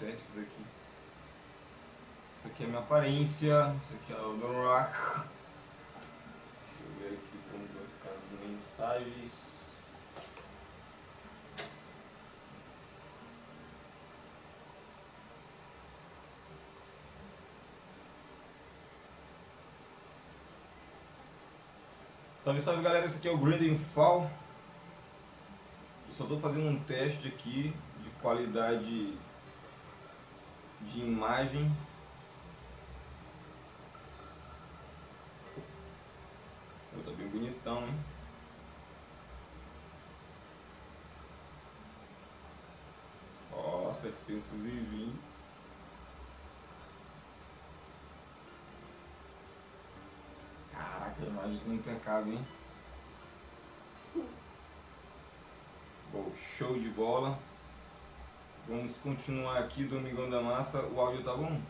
testes aqui. Essa aqui é a minha aparência, isso aqui é o do Rock. Deixa eu ver aqui como vai ficar as mensagens. Salve, salve galera, esse aqui é o Grinding Fall. Eu só estou fazendo um teste aqui de qualidade de imagem. Tá bem bonitão, hein? Ó, 720. Caraca, a imagem tá impecável, hein? Bom, show de bola. Vamos continuar aqui, Domingão da Massa. O áudio tá bom?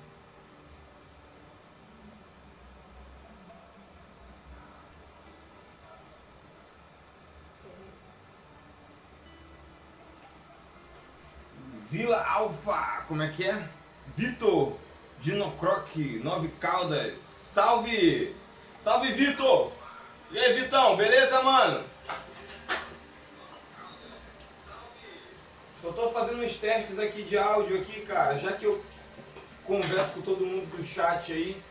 Zila Alfa, como é que é? Vitor, Dinocroc, 9 Caldas. Salve! Salve, Vitor! E aí, Vitão, beleza, mano? Só tô fazendo uns testes aqui de áudio aqui, cara, já que eu converso com todo mundo do chat aí.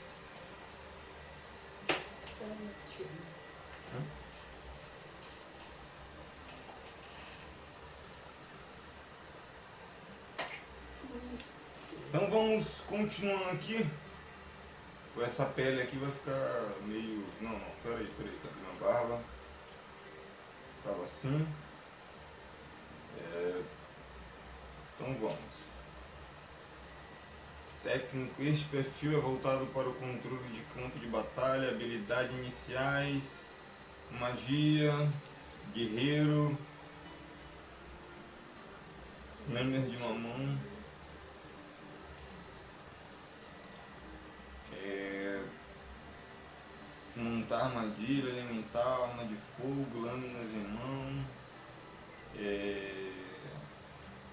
Então vamos continuando aqui. Com essa pele aqui vai ficar meio... Não, peraí, cadê minha barba? Tava assim. Então vamos. Técnico, este perfil é voltado para o controle de campo de batalha, habilidades iniciais, magia, guerreiro, lamer de mamão, montar armadilha, elemental, arma de fogo, lâminas em mão,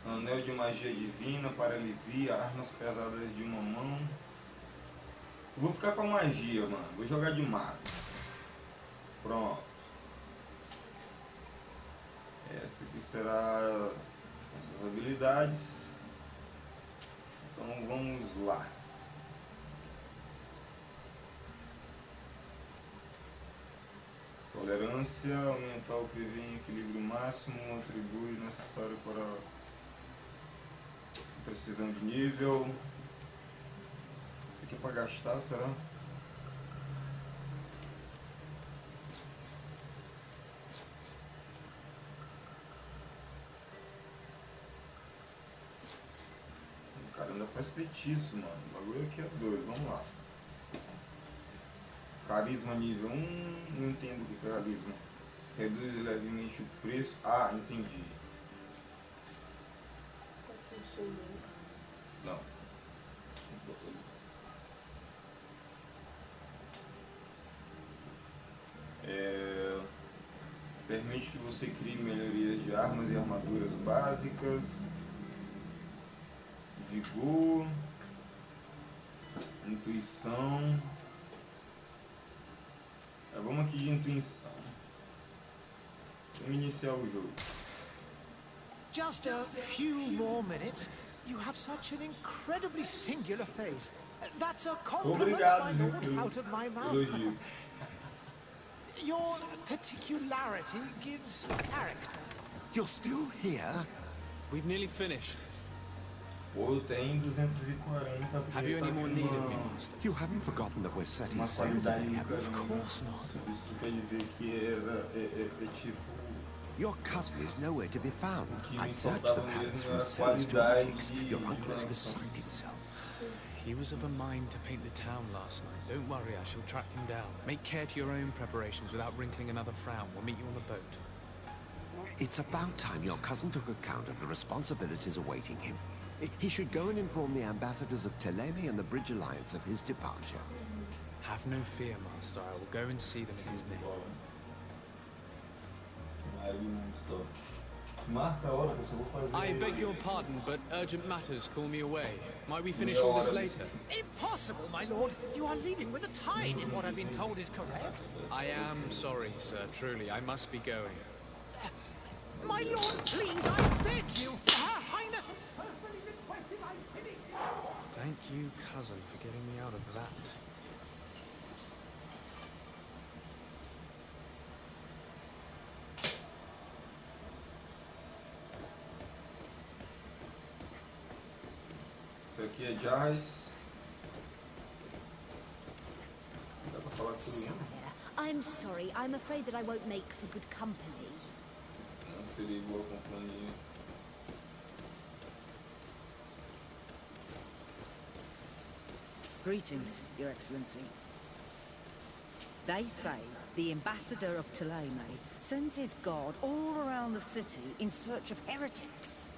anel de magia divina, paralisia, armas pesadas de uma mão. Eu vou ficar com a magia, mano. Vou jogar de mago. Pronto. Essa aqui será as habilidades. Então vamos lá. Tolerância, aumentar o PV em equilíbrio máximo, atribui necessário para precisão de nível. Isso aqui é para gastar, será? O cara ainda faz feitiço, mano. O bagulho aqui é doido, vamos lá. Carisma nível 1, não entendo o que é carisma. Reduz levemente o preço. Ah, entendi. Não. Permite que você crie melhorias de armas e armaduras básicas. Vigor. Intuição. Vamos aqui de intuição. Vamos iniciar o jogo. Just a few more minutes. You have such an incredibly singular face. That's a compliment, my lord, out of my mouth. Your particularity gives character. You're still here? We've nearly finished. Pô, tem 240. Have you any more need of me, Master? You haven't forgotten that we're setting sail today, have you? Of course not. Isso quer dizer que tipo... Your cousin is nowhere to be found. I've searched the palace from cellars to attics. Your uncle is beside himself. He was of a mind to paint the town last night. Don't worry, I shall track him down. Make care to your own preparations without wrinkling another frown. We'll meet you on the boat. It's about time your cousin took account of the responsibilities awaiting him. He should go and inform the ambassadors of Teleme and the Bridge Alliance of his departure. Have no fear, Master. I will go and see them in his name. Marca a hora que eu só vou fazer. I beg your pardon, but urgent matters call me away. Might we finish all this later? Impossible, my lord. You are leaving with the tide, if what I've been told is correct. I am sorry, sir. Truly, I must be going. My lord, please, I beg you. Her Highness personally requested I finish. Thank you, cousin, for getting me out of that. Isso aqui é jazz. Dá pra falar tudo, Sire, né? I'm sorry. I'm afraid that I won't make for good company. Não seria boa companhia. Greetings, Your Excellency. They say the ambassador of Thélème sends his guard all around the city in search of heretics.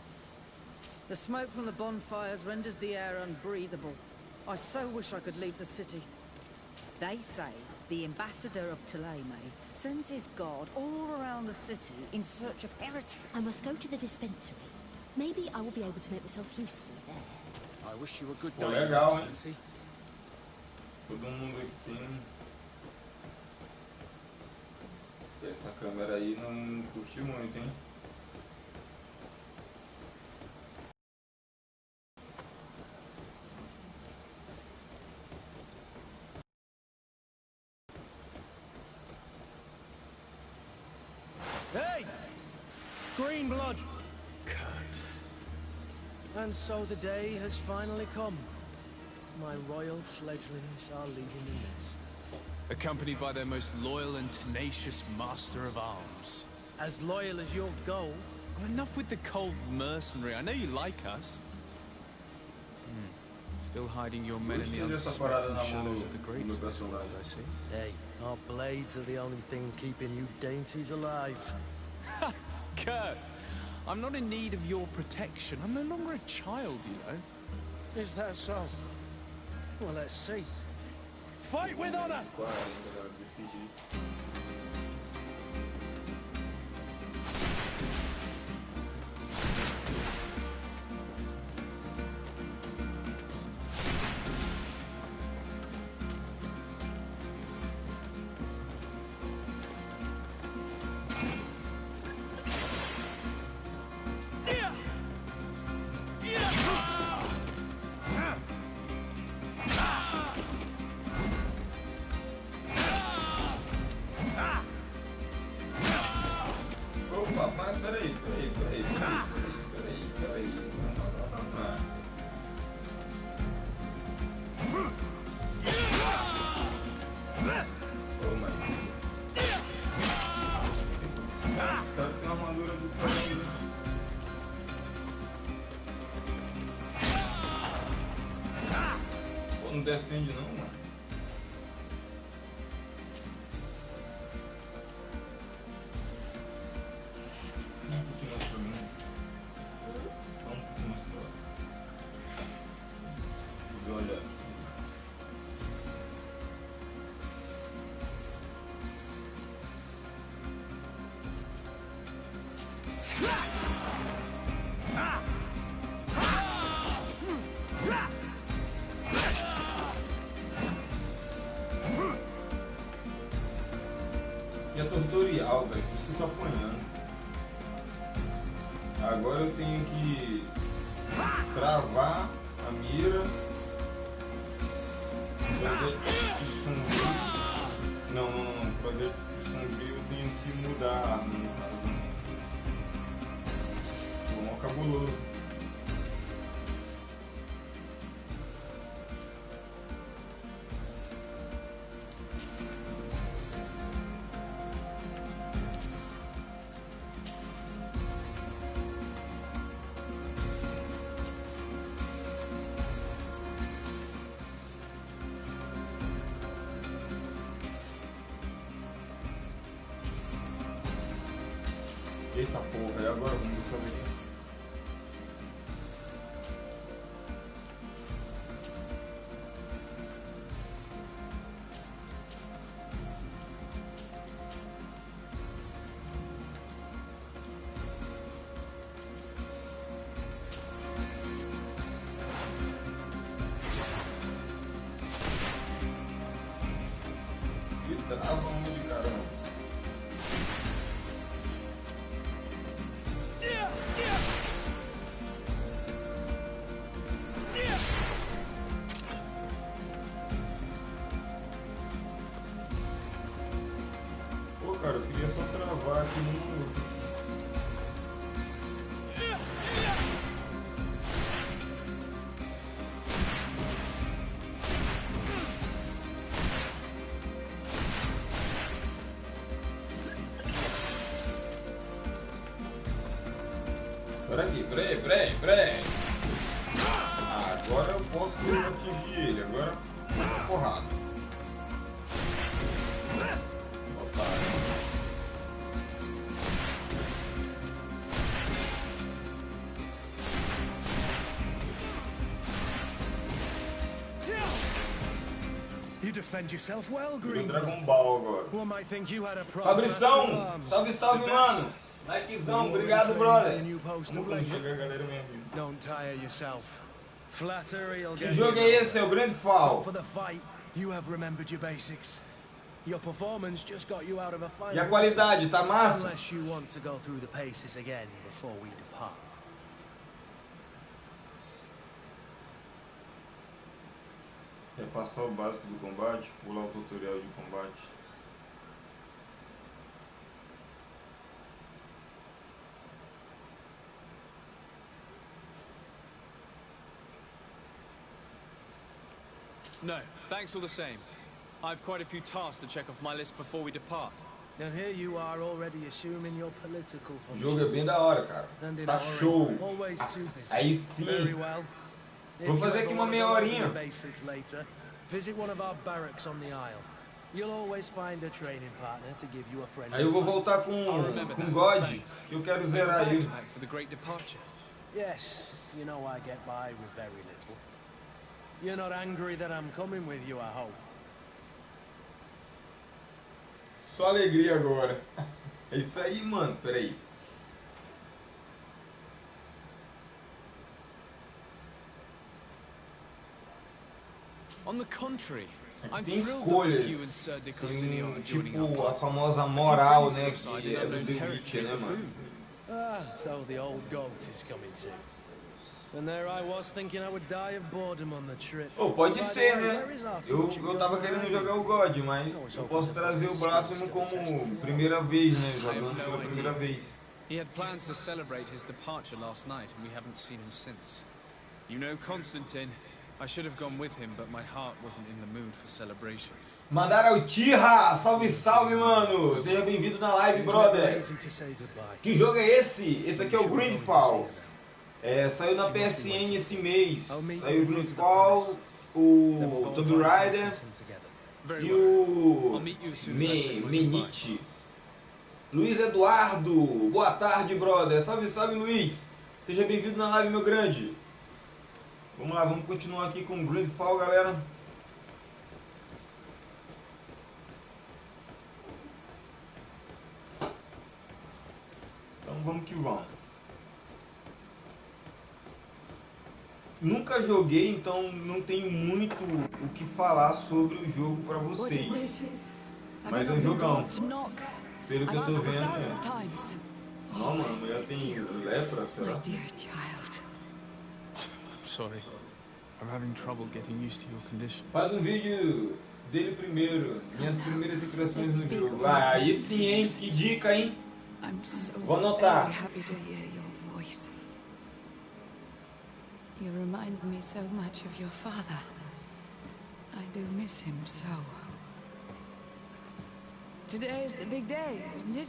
The smoke from the bonfires renders the air unbreathable. I so wish I could leave the city. They say the ambassador of Thélème sends his guard all around the city in search of heretics. I must go to the dispensary. Maybe I will be able to make myself useful there. I wish you a good Pô, day, Your legal, hein? Excellency. Todo mundo aqui tem. Essa câmera aí não curti muito, hein? Hey! Green blood! Cut. And so the day has finally come. My royal fledglings are leaving the nest. Accompanied by their most loyal and tenacious master of arms. As loyal as you'll go. Oh, enough with the cold mercenary. I know you like us. Still hiding your men in the unsuspecting shadows of the greats of this world, I see. Hey, our blades are the only thing keeping you dainties alive. Kurt, I'm not in need of your protection. I'm no longer a child, you know. Is that so? Well, let's see. Fight with honor! Claro, galera, desse jeito. Opa, mas peraí. Ô, mas... Esse cara tem uma armadura do caramba. Pô, não defende não, mano. E é tutorial, velho, por isso que eu tô apanhando. Agora eu tenho que travar a mira. Projeto sombrio. Não. Projeto sombrio eu tenho que mudar a arma, no caso. Tô mó cabuloso. Eita porra, e agora vamos fazer isso? Vamos de caramba. Pô, cara, eu queria só travar aqui no... Peraí. Agora eu posso atingir ele. Agora porrada. Otário. You defend yourself well, Green. Dragon Ball agora. One might think you had a Fabrição! Salve, mano! Likezão, obrigado, brother! Vamos chegar, galera, minha vida. Don't tire yourself. Flattery'll Que get jogo é esse? É o grande fall. For the fight, you have remembered your basics. Your performance just got you out of a fight. E a qualidade, tá massa? Unless you want to go through the paces again before we depart. Repassar o básico do combate, pular o tutorial de combate. No, thanks all the same. I've quite a few tasks to check off my list before we depart. And here you are already assuming your political O jogo é bem da hora, cara. Tá show. Aí sim. Very well. Vou fazer aqui uma meia horinha. Visit one of our barracks on the Isle. You'll always find a training partner to give you a friend. Aí eu vou voltar com God, que eu quero zerar ele. For the great departure. Yes, you know I get by with very little. You're not angry that I'm coming with you, I hope. Só alegria agora. É isso aí, mano. Peraí. On the contrary, I'm tem thrilled escolhas. that you and Sir de Corsini are joining our Tipo a party. famosa moral, né? Que é do The Witcher, né, mano? Ah, so the old goat is coming too. And there I was thinking I would die of boredom on the trip. Oh, pode ser, né? Eu tava querendo jogar o God, mas eu posso trazer o Blasphemo como primeira vez, né? Jogando pela primeira vez. He had plans to celebrate his departure last night, and we haven't seen him since. You know Constantine. I should have gone with him, but my heart wasn't in the mood for celebration. Mandaram o Tira! Salve, salve, mano! Seja bem-vindo na live, brother! Que jogo é esse? Esse aqui é o Greenfall. Saiu na PSN esse mês. Saiu o Greenfall, o Tomb Raider e o Menite. Luiz Eduardo, boa tarde, brother. Salve, salve, Luiz. Seja bem-vindo na live, meu grande. Vamos lá, vamos continuar aqui com o Greenfall, galera. Então vamos que vamos. Nunca joguei, então não tenho muito o que falar sobre o jogo pra vocês. Mas é um jogão. Pelo que eu tô vendo, Não, mano, a mulher tem lepra, será? Sorry. I'm having trouble getting used to your condition. Faz um vídeo dele primeiro, minhas primeiras impressões no jogo. Aí sim, hein? Que dica, hein? Vou anotar. You remind me so much of your father. I do miss him so. Today is the big day, isn't it?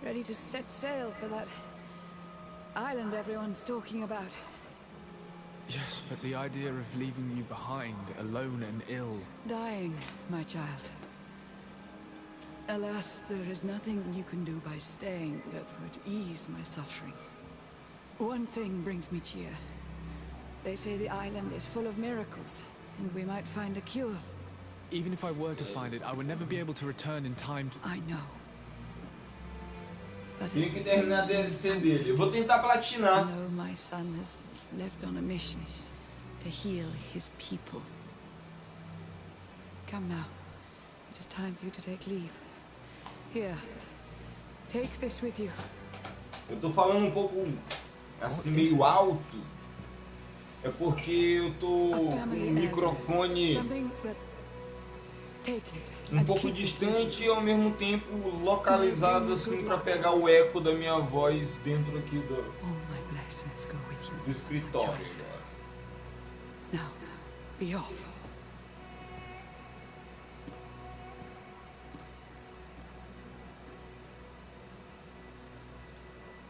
Ready to set sail for that island everyone's talking about. Yes, but the idea of leaving you behind, alone and ill. Dying, my child. Alas, there is nothing you can do by staying that would ease my suffering. One thing brings me cheer. They say the island is full of miracles, and we might find a cure. Even if I were to find it, I would never be able to return in time to... I know. But Tenho que terminar a DLC dele. Eu vou tentar platinar. to know my son has left on a mission to heal his people. Come now. It is time for you to take leave. Here, take this with you. Eu tô falando um pouco assim meio alto, é porque eu tô com um microfone um pouco distante e ao mesmo tempo localizado assim para pegar o eco da minha voz dentro aqui do escritório agora. Now, be off.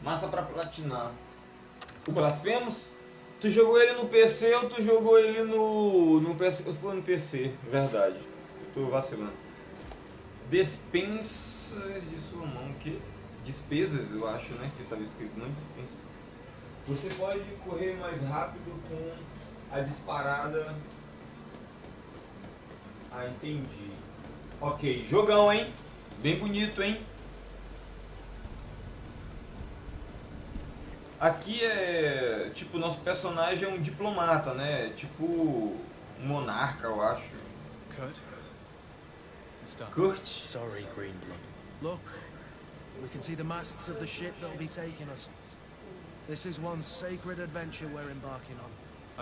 Massa pra platinar. O Blasfemos? Tu jogou ele no PC ou tu jogou ele no PC? Eu fui no PC, verdade. Eu tô vacilando. Despensas de sua mão, que? Despesas, eu acho, né? Que tava escrito, não dispensa. Você pode correr mais rápido com a disparada. Ah, entendi. Ok, jogão, hein? Bem bonito, hein? Aqui é, tipo, nosso personagem é um diplomata, né? Tipo, um monarca, eu acho. Kurt? Sorry, Greenblood. Look, we can see the masts of the ship that'll be taking us. This is one sacred adventure we're embarking on.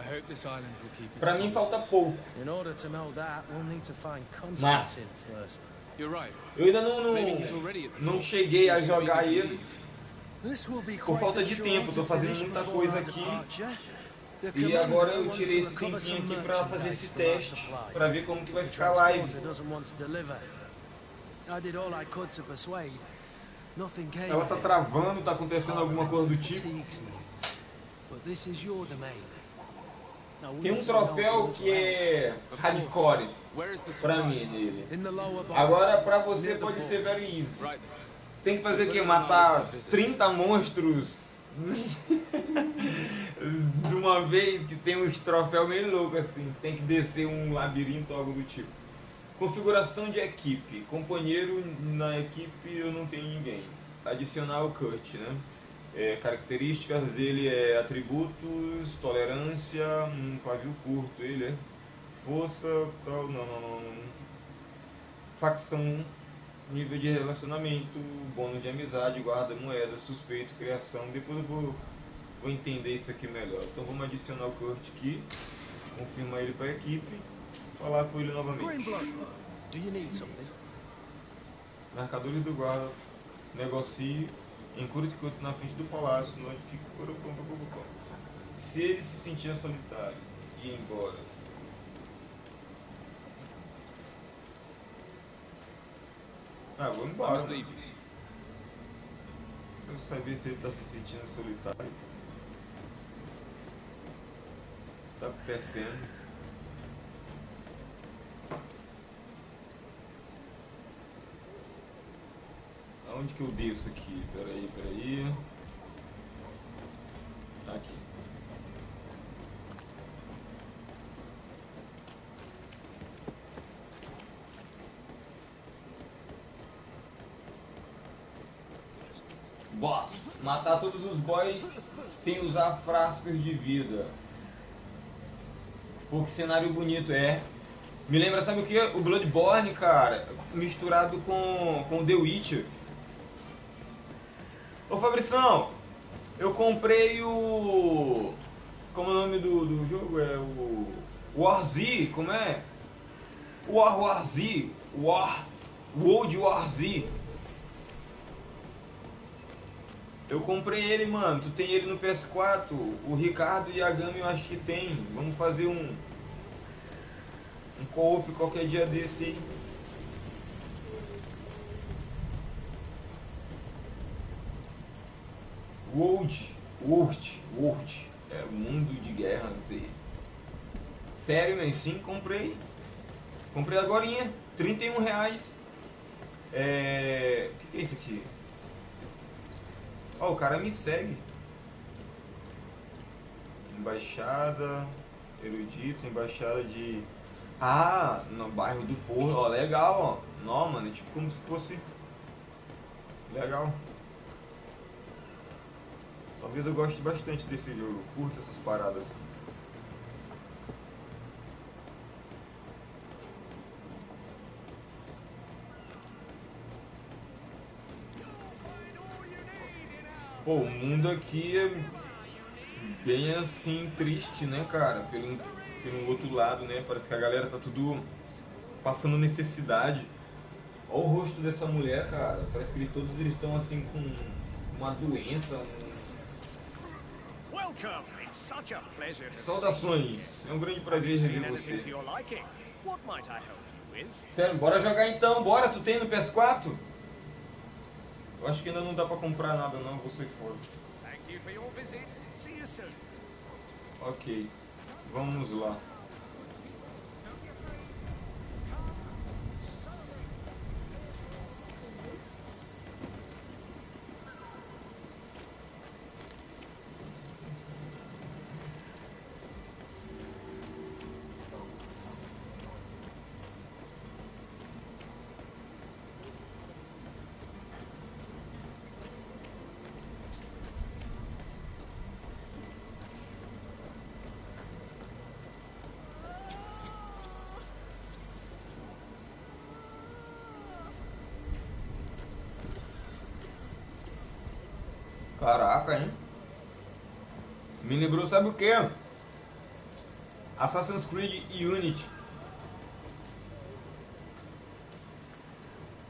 I hope this island will keep its Pra mim falta pouco. In order to know that, we'll need to find Constantine first. You're right. Eu ainda não cheguei a jogar ele. Por falta de tempo, tô fazendo muita coisa aqui. E agora eu tirei esse tempinho aqui pra fazer esse teste, pra ver como que vai ficar a live. Ela tá travando, tá acontecendo alguma coisa do tipo. Tem um troféu que é hardcore pra mim nele. Agora pra você pode ser very easy. Tem que fazer o que? Matar 30 monstros de uma vez, que tem uns troféus meio loucos assim. Tem que descer um labirinto ou algo do tipo. Configuração de equipe. Companheiro na equipe eu não tenho ninguém. Adicionar o Kurt, né? Características dele é atributos, tolerância, pavio curto, ele é força, tal, não. Facção, nível de relacionamento, bônus de amizade, guarda moeda, suspeito, criação. Depois eu vou entender isso aqui melhor. Então vamos adicionar o Kurt aqui, confirmar ele para a equipe, falar com ele novamente. Marcadores do guarda, negocie, encurte na frente do palácio, notifique. Se ele se sentir solitário e ir embora. Ah, vou embora. Né? Eu saber se ele está se sentindo solitário. Tá acontecendo. Aonde que eu desço aqui? Peraí. Tá aqui. Boss. Matar todos os boys sem usar frascos de vida. Pô, que cenário bonito, é. Me lembra, sabe o que? O Bloodborne, cara, misturado com The Witcher. Ô Fabrição, eu comprei o... Como é o nome do jogo? É o... War-Z, como é? War-Z. World War-Z. Eu comprei ele, mano. Tu tem ele no PS4. O Ricardo e a Gami eu acho que tem. Vamos fazer um co-op qualquer dia desse aí. World. É mundo de guerra, não sei. Sério, mas sim, comprei. Comprei agorinha. R$31. O que é isso aqui? Ó, o cara me segue. Embaixada, erudito, embaixada de... Ah, no bairro do Porto, ó, legal, ó. Não, mano, é tipo como se fosse... Legal. Talvez eu goste bastante desse jogo, curto essas paradas. Pô, o mundo aqui é bem assim triste, né, cara? Pelo outro lado, né? Parece que a galera tá tudo passando necessidade. Olha o rosto dessa mulher, cara. Parece que todos eles estão assim com uma doença. Saudações. É um grande prazer rever você. Sério, bora jogar então. Bora, tu tem no PS4? Eu acho que ainda não dá pra comprar nada não, você for. Ok, vamos lá. Caraca, hein? Me lembrou, sabe o que? Assassin's Creed Unity.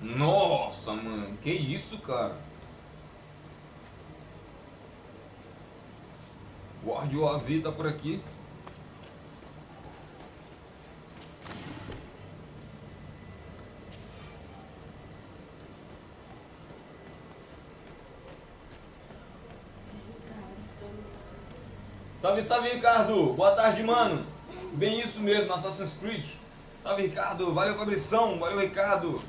Nossa, mano, que isso, cara? O Wardiozzi tá por aqui. Salve, salve, Ricardo. Boa tarde, mano. Bem isso mesmo, Assassin's Creed. Salve, Ricardo. Valeu, Fabrição. Valeu, Ricardo.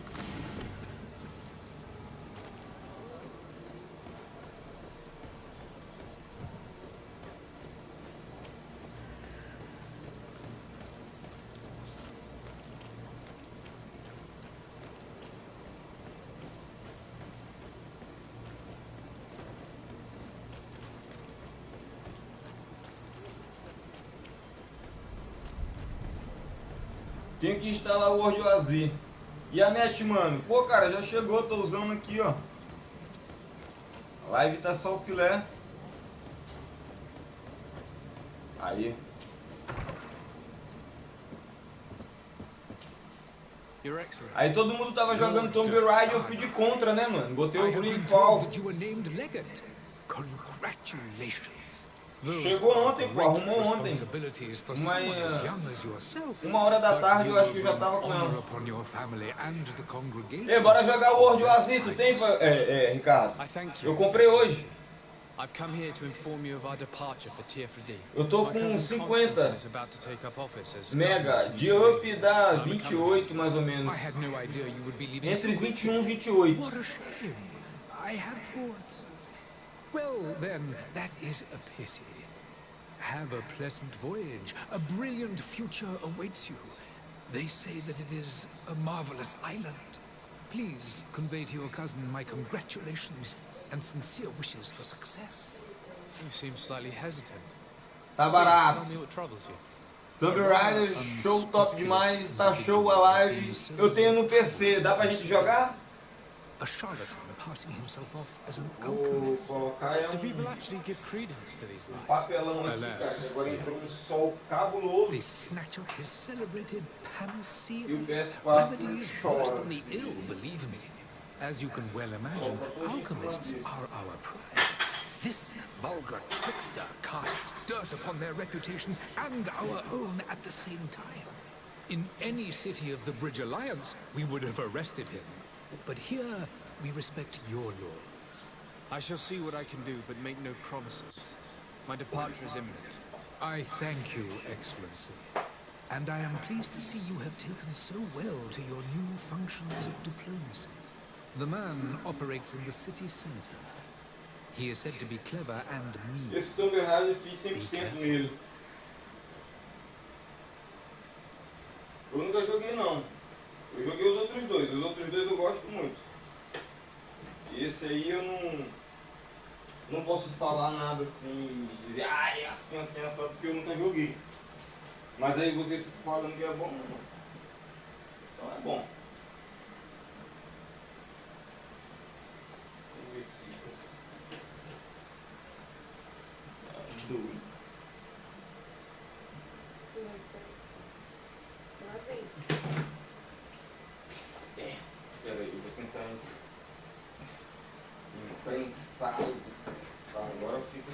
Tenho que instalar o Wardiozzi. E a net, mano? Pô, cara, já chegou, tô usando aqui, ó. A live tá só o filé. Aí. Aí todo mundo tava jogando Tomb Raider, eu fui de contra, né, mano? Botei o Greenfall. Chegou ontem, pô, arrumou ontem. Uma hora da tarde eu acho que eu já tava com ela. Ei, bora jogar o Wardiozzi, tu tem, Ricardo? Eu comprei hoje. Eu tô com 50 mega, de up dá 28 mais ou menos. Entre 21 e 28. Well, then, that is a pity. Have a pleasant voyage. A brilliant future awaits you. They say that it is a marvelous island. Please convey to your cousin my congratulations and sincere wishes for success. You seem slightly hesitant. Tá barato. Tell me what troubles you. Tomb Raider, show top demais, tá show a live. Eu tenho no PC, dá pra gente jogar? A charlatan passing himself off as an Vou colocar Do people actually give credence to these lies? papelão aqui, cara. Agora entrou um sol cabuloso. They snatch up his celebrated panacea. E o PS4 Remedies worse than the ill, believe me. As you can well imagine, alchemists are our pride. This vulgar trickster casts dirt upon their reputation and our own at the same time. In any city of the Bridge Alliance, we would have arrested him. But here, we respect your laws. I shall see what I can do, but make no promises. My departure is imminent. I thank you, Excellency. And I am pleased to see you have taken so well to your new functions of diplomacy. The man operates in the city center. He is said to be clever and mean. Esse Tomb Raider fiz 100% nele. Eu nunca joguei não. Eu joguei os outros dois. Os outros dois eu gosto muito. E esse aí eu não posso falar nada assim, dizer, é assim, é só porque eu nunca joguei. Mas aí vocês falando que é bom, então é bom. Vamos ver se fica assim. Espera aí, eu vou tentar imprensar. Tá, agora fica.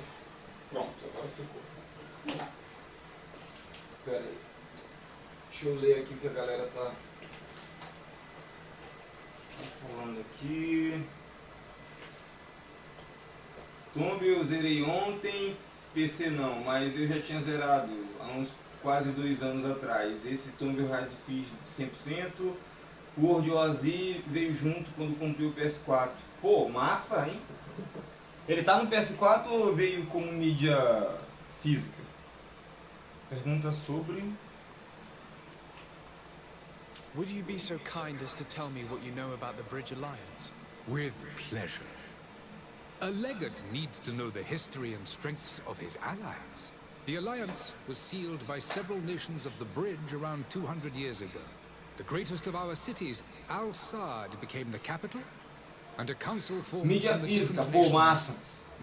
Pronto, agora ficou. Espera aí. Deixa eu ler aqui o que a galera tá falando aqui. Tomb eu zerei ontem, PC não, mas eu já tinha zerado há uns quase 2 anos atrás. Esse Tomb eu já fiz 100%. O World Oasis veio junto quando comprei o PS4. Pô, massa, hein? Ele tá no PS4 ou veio como mídia física? Pergunta sobre... Would you be so kind as to tell me what you know about the Bridge Alliance? With pleasure. A legate needs to know the history and strengths of his allies. The alliance was sealed by several nations of the Bridge around 200 years ago. The greatest of our cities, Al-Sad, became the capital, and a council formed mídia from the física, different pô, nations. massa.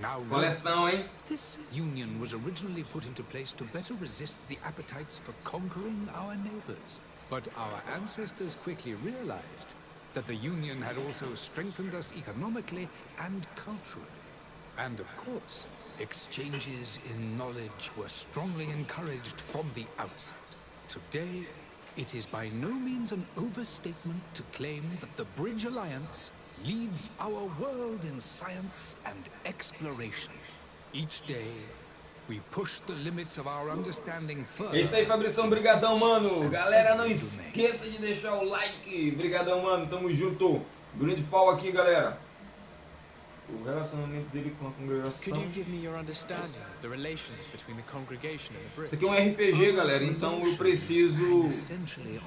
Now, Coleção, hein? this union was originally put into place to better resist the appetites for conquering our neighbors. But our ancestors quickly realized that the union had also strengthened us economically and culturally. And of course, exchanges in knowledge were strongly encouraged from the outset. Today, it is by no means an overstatement to claim that the Bridge Alliance leads our world in science and exploration. Each day, we push the limits of our understanding further. É isso aí, Fabrição, brigadão, mano. Galera, não esqueça de deixar o like. Brigadão, mano, tamo junto. Grindfall aqui, galera. O relacionamento dele com a congregação. Could you give me your understanding of the relations between the congregation and the Bridge? Isso aqui é um RPG, galera, então eu preciso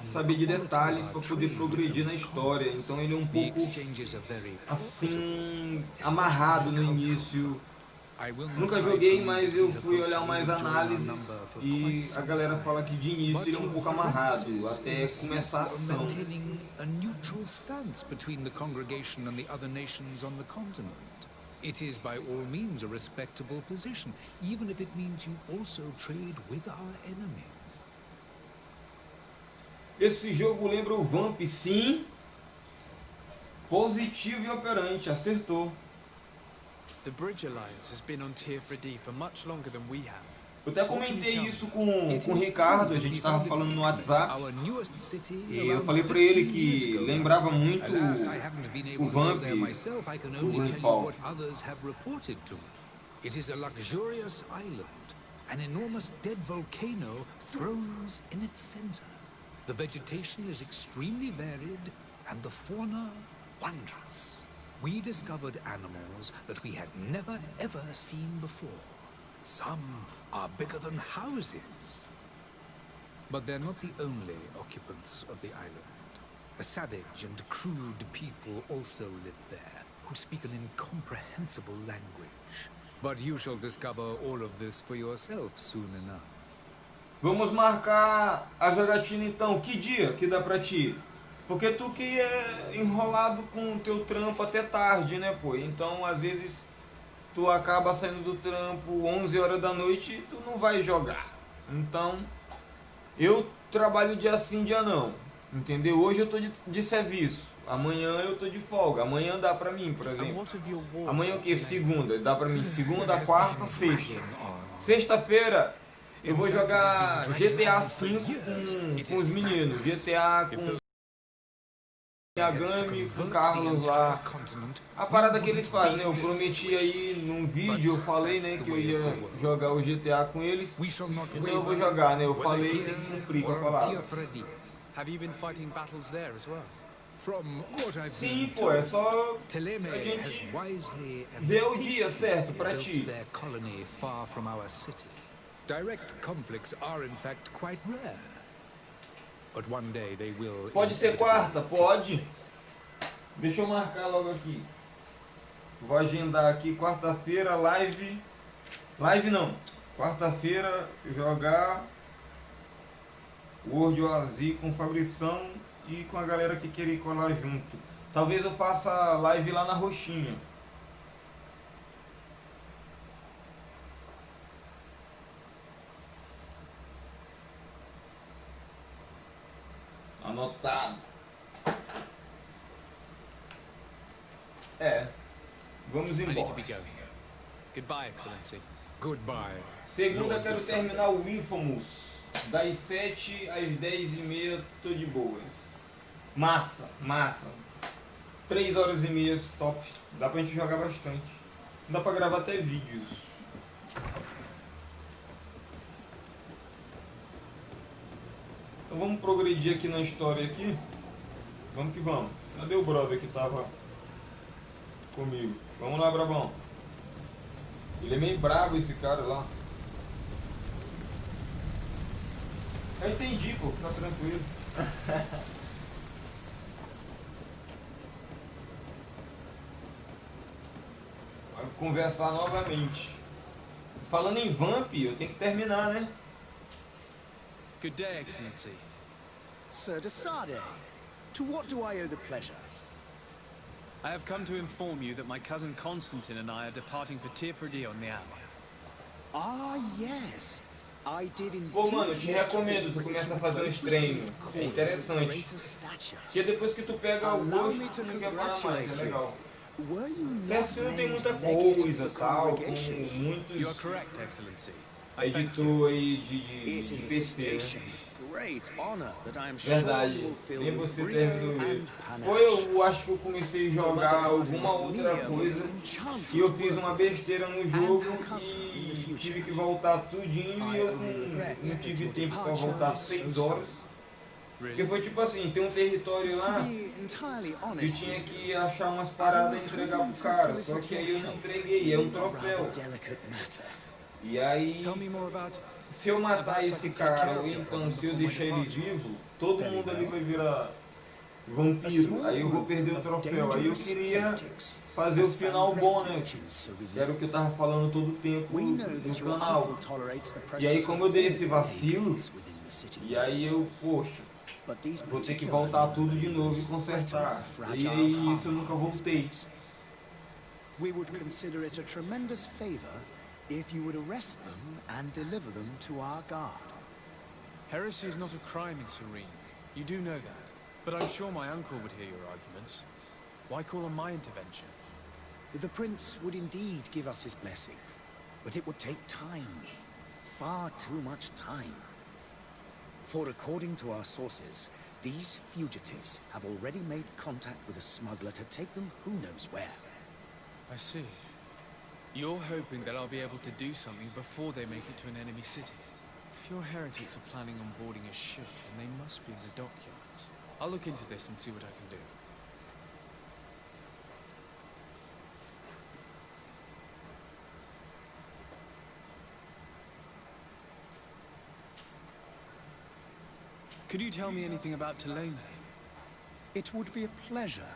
saber de detalhes para poder progredir na história. Então ele é um pouco assim amarrado no início. Nunca joguei, mas eu fui olhar mais análises e a galera fala que de início ele é um pouco amarrado até começar a ação. It is by all means a respectable position, even if it means you also trade with our enemies. Esse jogo lembra o Vamp, sim. Positivo e operante, acertou. The Bridge Alliance has been on Tier 3D for much longer than we have. Eu até comentei isso com o Ricardo, a gente estava falando no WhatsApp, e eu falei para ele que lembrava muito o Vamp, o Grindfall. It is a luxurious island. An enormous dead volcano thrones in its center. The vegetation is extremely varied, and the fauna wondrous. We discovered animals that we had never ever seen before. Some are bigger than houses. But they're not the only occupants of the island. A savage and crude people also live there, who speak an incomprehensible language. But you shall discover all of this for yourself soon enough. Vamos marcar a jogatina então. Que dia que dá pra ti? Porque tu que é enrolado com o teu trampo até tarde, né, pô? Então, às vezes, tu acaba saindo do trampo 11 horas da noite e tu não vai jogar. Então, eu trabalho dia sim, dia não. Entendeu? Hoje eu tô de serviço. Amanhã eu tô de folga. Amanhã dá pra mim, por exemplo. Amanhã o que? Segunda. Dá pra mim segunda, quarta, sexta. Sexta-feira eu vou jogar GTA V com os meninos. GTA com a Gami, com o Carlos lá. A parada que eles fazem, né? Eu prometi aí num vídeo, eu falei, né, que eu ia jogar o GTA com eles. Então eu vou jogar, né? Eu falei e tem que cumprir com a palavra. Sim, pô, é só a gente ver o dia certo pra ti. Direct conflicts are in fact quite rare. But one day they will. Pode ser quarta? Pode. Deixa eu marcar logo aqui. Vou agendar aqui quarta-feira, live. Live não. Quarta-feira jogar World Oasis com Fabrição e com a galera que querer colar junto. Talvez eu faça live lá na Roxinha. Anotado. É. Vamos embora. Goodbye, Excellency. Goodbye. Segunda, quero terminar o Infamous. Das 7 às 10h30, tô de boas. Massa. 3 horas e meia, top. Dá pra gente jogar bastante. Dá pra gravar até vídeos. Então vamos progredir aqui na história aqui. Vamos que vamos. Cadê o brother que tava comigo? Vamos lá, brabão. Ele é meio brabo, esse cara lá. Eu entendi, pô. Fica tranquilo. Vai conversar novamente. Falando em Vamp, eu tenho que terminar, né? Good day, Excellency. Sir Desade, to what do I owe the pleasure? I have come to inform you that my cousin Constantine and I are departing for Tirfredi on the hour. Ah, yes. I did indeed. Pô, mano, eu te recomendo, tu começa a fazer uns treinos. É interessante. Porque depois que tu pega o gosto, tu não quer parar mais, é legal. Certo que não tem muita coisa, tal, com muitos editor aí de PC, né? Verdade, nem você terminou ele. Eu acho que eu comecei a jogar alguma outra coisa e eu fiz uma besteira no jogo e tive que voltar tudinho e eu não tive tempo para voltar 6 horas. Porque foi tipo assim, tem um território lá que eu tinha que achar umas paradas e entregar pro cara, só que aí eu não entreguei, é um troféu. E aí, se eu matar esse cara, ou então se eu deixar ele vivo, todo mundo ali vai virar vampiro, aí eu vou perder o troféu. Aí eu queria fazer o final bom, né? Que era o que eu tava falando todo o tempo no canal. E aí como eu dei esse vacilo, e aí eu, poxa, vou ter que voltar tudo de novo e consertar. E aí isso eu nunca voltei. We would consider it a tremendous favor if you would arrest them and deliver them to our guard. Heresy is not a crime in Serene. You do know that. But I'm sure my uncle would hear your arguments. Why call on my intervention? The prince would indeed give us his blessing, but it would take time. Far too much time. For according to our sources, these fugitives have already made contact with a smuggler to take them who knows where. I see. You're hoping that I'll be able to do something before they make it to an enemy city. If your heretics are planning on boarding a ship, then they must be in the dockyards. I'll look into this and see what I can do. Could you tell me anything about Tulane? It would be a pleasure.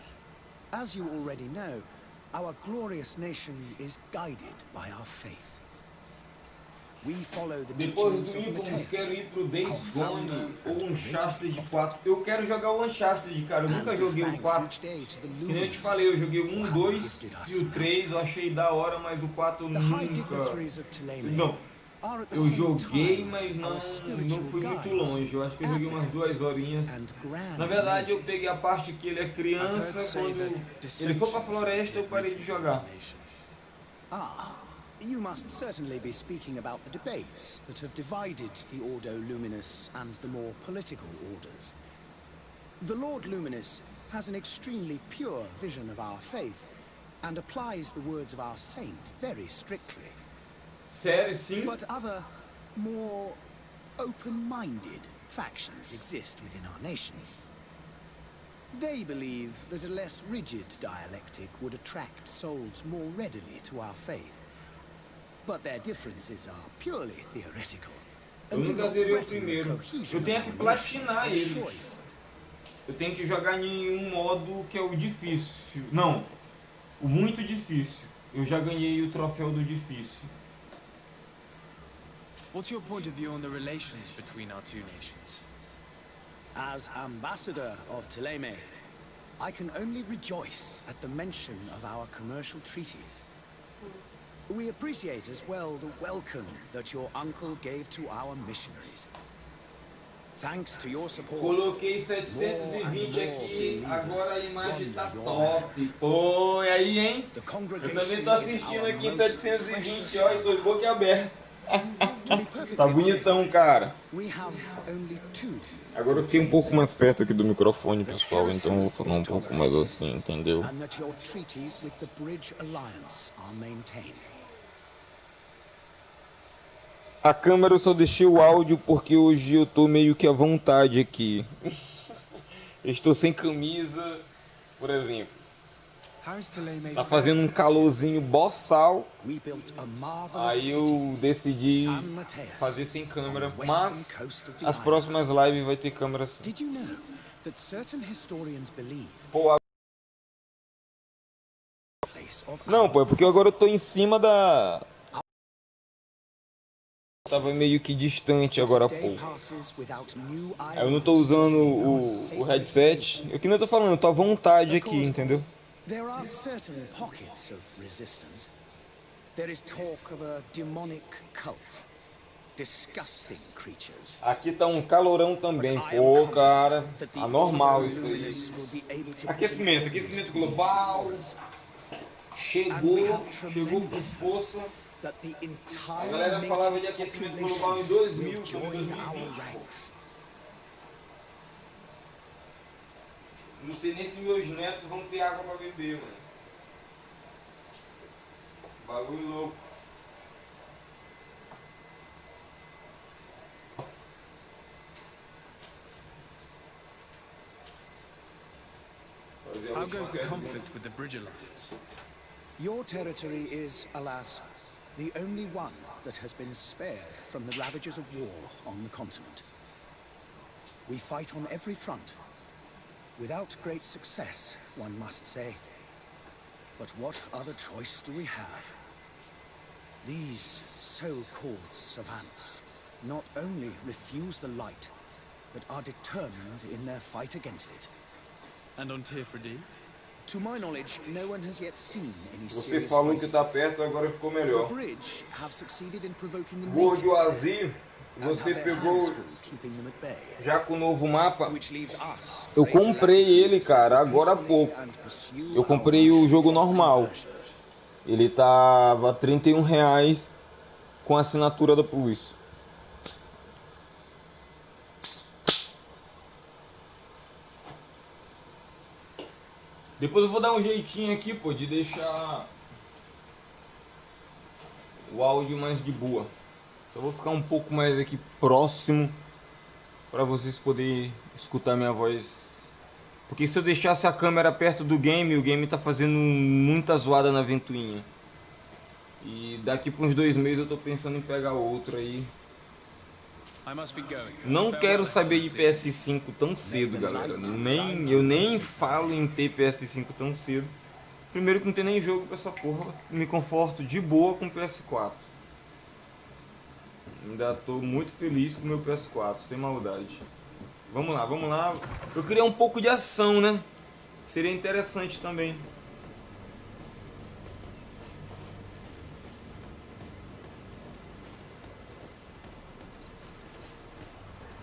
As you already know, our glorious nation is guided by our faith. We follow the teachings of Infamous, quero ir pro Days Gone ou Uncharted 4. Eu quero jogar o Uncharted, cara. Eu nunca joguei o 4. Que nem eu te falei, eu joguei o 1, 2 e o 3. Eu achei da hora, mas o 4 nunca. Não. Eu joguei, mas não fui muito longe. Eu acho que eu joguei umas 2 horinhas. Na verdade, eu peguei a parte que ele é criança. Quando ele for pra floresta, eu parei de jogar. You must certainly be speaking about the debates that have divided the Ordo Luminous and the more political orders. The Lord Luminous has an extremely pure vision of our faith and applies the words of our saint very strictly. Sério, sim? But other, more open-minded factions exist within our nation. They believe that a less rigid dialectic would attract souls more readily to our faith. But their differences are purely theoretical. Eu nunca zerei o primeiro. Eu tenho que platinar eles. Eu tenho que jogar em um modo que é o difícil. Não, o muito difícil. Eu já ganhei o troféu do difícil. What's your point of view on the relations between our two nations? As ambassador of Thélème, I can only rejoice at the mention of our commercial treaties. We appreciate as well the welcome that your uncle gave to our missionaries. Coloquei 720 aqui, agora a imagem tá top. Pô, e aí, hein? Eu também tô assistindo aqui em 720, ó, e tô de boca aberta. Tá bonitão, cara. Agora eu fiquei um pouco mais perto aqui do microfone, pessoal, então eu vou falar um pouco mais assim, entendeu? A câmera eu só deixei o áudio porque hoje eu tô meio que à vontade aqui. Eu estou sem camisa, por exemplo. Tá fazendo um calorzinho boçal. Aí eu decidi fazer sem câmera, mas as próximas lives vai ter câmera sim. Pô, não, pô, é porque agora eu tô em cima da... Tava meio que distante agora há pouco. Eu não tô usando o headset. Eu que não tô falando, eu tô à vontade aqui, entendeu? There are certain pockets of resistance. There is talk of a demonic cult. Disgusting creatures. Aqui tá um calorão também, pô, cara. Anormal isso aí. Aquecimento global. Chegou com força. A galera falava de aquecimento global em 2000, estamos em 2020. Não sei nem se meus netos vão ter água pra beber, mano. Bagulho louco. How goes the conflict with the Bridge Alliance? Your territory is, alas, the only one that has been spared from the ravages of war on the continent. We fight on every front. Without great success, one must say. But what other choice do we have? These so-called savants not only refuse the light, but are determined in their fight against it. And on Tier 4D? To my knowledge, no one has yet seen any Você falou que tá perto, agora ficou melhor. Gordo Azir, você pegou já com o novo mapa. Eu comprei ele, cara, agora há pouco. Eu comprei o jogo normal. Ele tava R$31 com a assinatura da Plus. Depois eu vou dar um jeitinho aqui, pô, de deixar o áudio mais de boa. Só vou ficar um pouco mais aqui próximo para vocês poderem escutar minha voz. Porque se eu deixasse a câmera perto do game, o game tá fazendo muita zoada na ventoinha. E daqui por uns 2 meses eu tô pensando em pegar outro aí. Não quero saber de PS5 tão cedo, galera. Eu nem falo em ter PS5 tão cedo. Primeiro que não tem nem jogo pra essa porra. Me conforto de boa com o PS4. Ainda tô muito feliz com o meu PS4, sem maldade. Vamos lá, vamos lá. Eu queria um pouco de ação, né? Seria interessante também.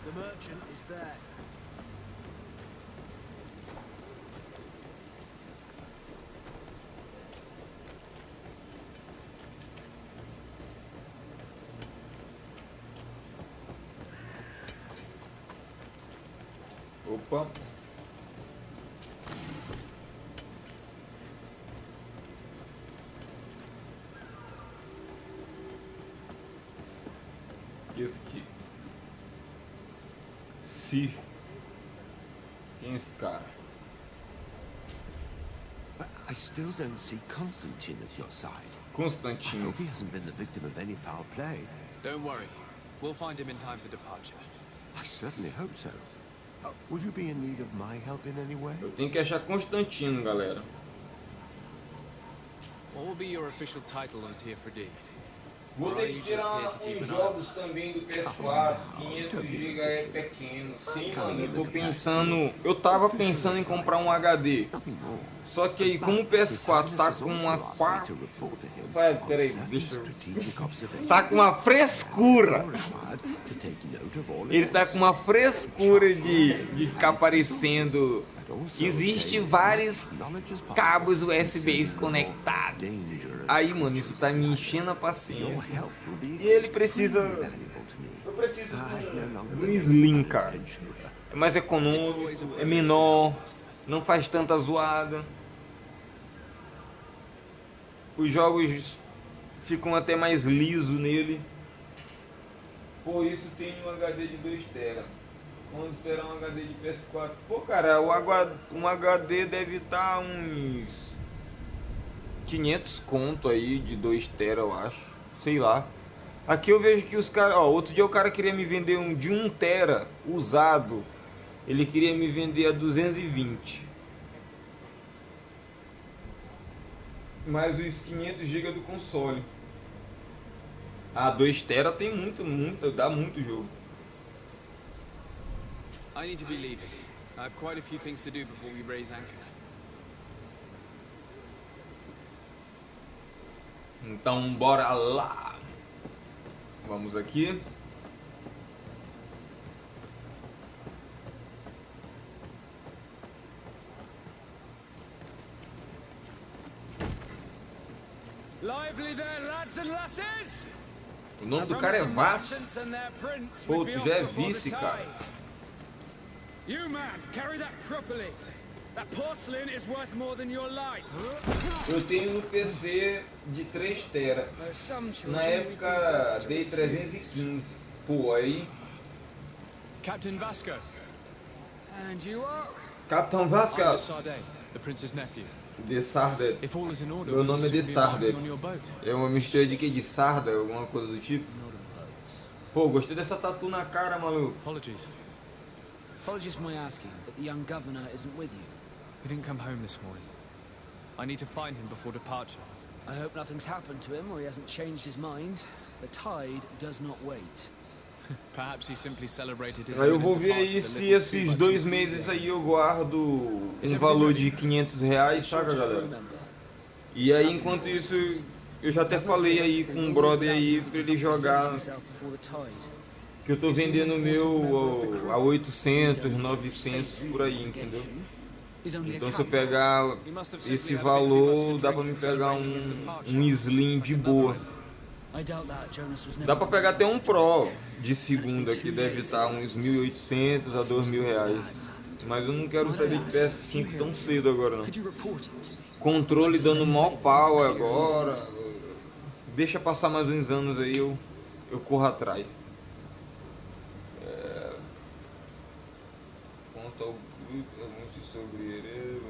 The merchant is there. Opa. E esse aqui? Si. Quem é esse cara? I still don't see Constantine at your side. Constantine. I hope he hasn't been the victim of any foul play. Don't worry. We'll find him in time for departure. I certainly hope so. Would you be in need of my help in any way? Eu tenho que achar Constantino, galera. What will be your official title on Tier 4D? Vou ter que tirar uns jogos também do PS4, 500 GB é pequeno. Sim, mano, eu tô pensando... Eu tava pensando em comprar um HD. Só que aí, como o PS4 tá com uma Peraí, deixa eu... Tá com uma frescura. Ele tá com uma frescura de ficar aparecendo. Existe vários cabos USB conectados. Aí, mano, isso tá me enchendo a paciência. E ele precisa... Eu preciso de um slim, cara. É mais econômico, é menor, não faz tanta zoada. Os jogos ficam até mais liso nele. Por isso tem um HD de 2 TB. Quando será um HD de PS4? Pô, cara, um HD deve estar uns 500 conto aí de 2 TB, eu acho. Sei lá. Aqui eu vejo que os caras... Ó, outro dia o cara queria me vender um de 1 TB usado. Ele queria me vender a 220. Mais os 500 GB do console. A 2 TB tem muito, dá muito jogo. I need to be leaving. I have quite a few things to do before we raise anchor. Então bora lá. Vamos aqui. Lively there, lads and lasses! O nome do cara é Vasco. Pô, tu já é vice, cara. You man, carry that properly. That porcelain is worth more than your life. Eu tenho um PC de 3 TB. Na época dei 315. Pô, aí. Captain Vasco. And you are? Capitão Vasco. The prince's nephew. De Sarda. Meu nome é de Sarda. É uma mistura de que? De Sarda, alguma coisa do tipo. Pô, gostei dessa tatu na cara, maluco. Apologies. Apologies for my asking, but the young governor isn't with you. He didn't come home this morning. I need to find him before departure. I hope nothing's happened to him or he hasn't changed his mind. The tide does not wait. Perhaps he simply celebrated his... Aí eu vou ver aí se esses 2 meses aí eu guardo um valor de 500 reais, saca, galera? E aí, enquanto isso, eu já até falei aí com um brother aí pra ele jogar, que eu tô vendendo o meu a 800, 900 por aí, entendeu? Então se eu pegar esse valor, dá pra me pegar um slim de boa. Dá pra pegar até um Pro de segunda, que deve estar uns 1.800 a 2.000 reais. Mas eu não quero sair de PS5 tão cedo agora, não. Controle dando mó pau agora. Deixa passar mais uns anos aí, eu corro atrás. Conta ao muito sobre ele,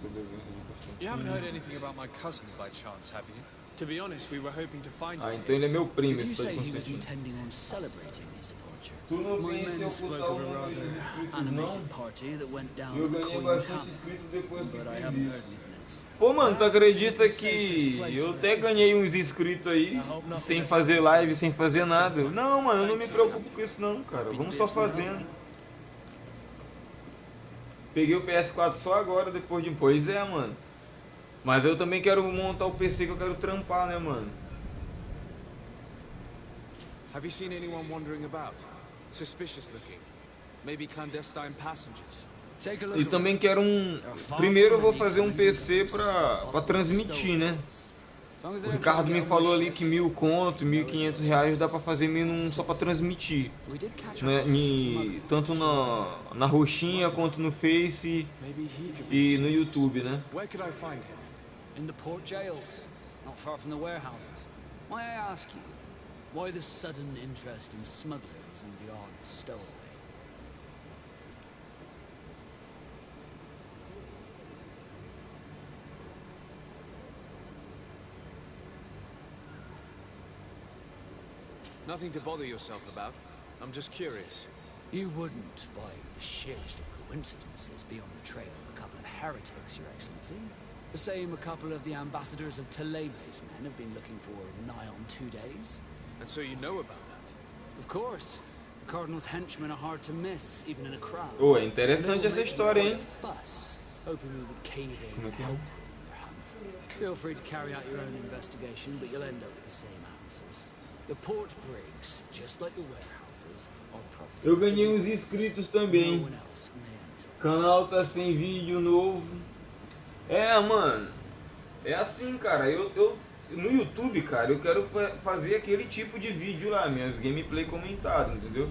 sobre a You haven't heard anything about my cousin by chance, have you? To be honest, we were hoping to find him. Então ele é meu primo, Did you isso tá say he was acontecendo. intending on celebrating his departure? Tu não My vem se men spoke ocultar of o a nome rather dos inscritos, animated não? party that went down Eu at the ganhei Queen bastante Tavern, inscrito depois que but I fiz haven't heard isso. anything else. Pô, mano, tu acredita que eu até ganhei uns inscritos aí, sem fazer live, sem fazer nada? Não, mano, eu não me preocupo com isso não, cara. Vamos só fazendo. Peguei o PS4 só agora, depois de... Pois é, mano. Mas eu também quero montar o PC que eu quero trampar, né, mano? Have you seen anyone wandering about? Suspicious looking. Maybe clandestine passengers. Take a look E around. também quero um... Primeiro eu vou fazer um PC pra transmitir, né? O Ricardo me falou ali que 1.000 conto, 1.500 reais dá pra fazer menos só pra transmitir, né? Tanto na roxinha quanto no Face e no YouTube, né? Where could I find him? In the port jails, not far from the warehouses. May I ask you, why the sudden interest in smugglers and the odd stowaway? Nothing to bother yourself about. I'm just curious. You wouldn't, by the sheerest of coincidences, be on the trail of a couple of heretics, Your Excellency. The same a couple of the ambassadors of Teleme's men have been looking for nigh on 2 days. And so you know about that? Of course. The Cardinal's henchmen are hard to miss, even in a crowd. Oh, é interessante essa história, hein? Fuss, hoping we would cave in and help them in their hunt. Feel free to carry out your own investigation, but you'll end up with the same answers. The port brigs, just like the warehouses, are property. Eu ganhei uns inscritos também. No one else may enter. O canal tá sem vídeo novo. É, mano. É assim, cara. Eu no YouTube, cara, eu quero fazer aquele tipo de vídeo lá, minhas gameplay comentado, entendeu?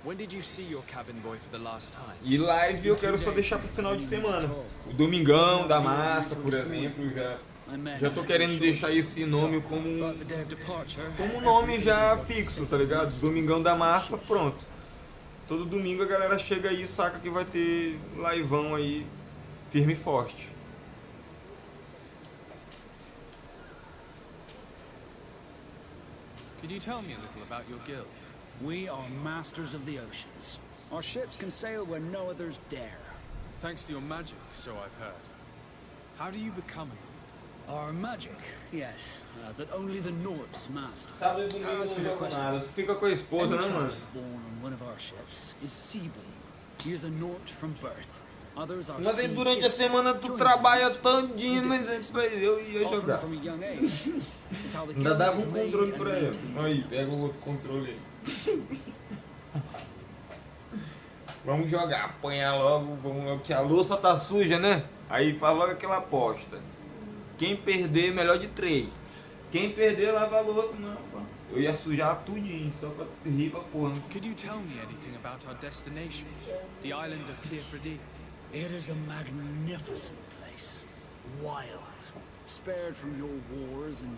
When did you see your cabin boy for the last time? E live eu quero só deixar pro final de semana. O domingão da massa, por exemplo, já tô querendo deixar esse nome como nome já fixo, tá ligado? Domingão da massa, pronto. Todo domingo a galera chega aí e saca que vai ter liveão aí firme e forte. Could you tell me a little about your guild? We are masters of the oceans. Our ships can sail where no others dare. Thanks to your magic, so I've heard. How do you become a lord? Our magic, yes, that only the Nords master. Sábado e domingo não joga nada, tu fica com a esposa, né, mano? Born on one of our ships is Seaborn. He is a Nord from birth. Others are Mas aí durante a semana tu trabalha todinho, mas aí eu ia jogar. Ainda dava um controle pra ele. Aí, pega o outro controle aí. Vamos jogar, apanhar logo, que a louça tá suja, né? Aí faz logo aquela aposta. Quem perder, melhor de 3. Quem perder, lava a louça, não, pô. Eu ia sujar tudinho, só pra rir pra porra. Could you tell me anything about our destination? The island of Tirfredi? It is a magnificent place. Wild. Spared from your wars and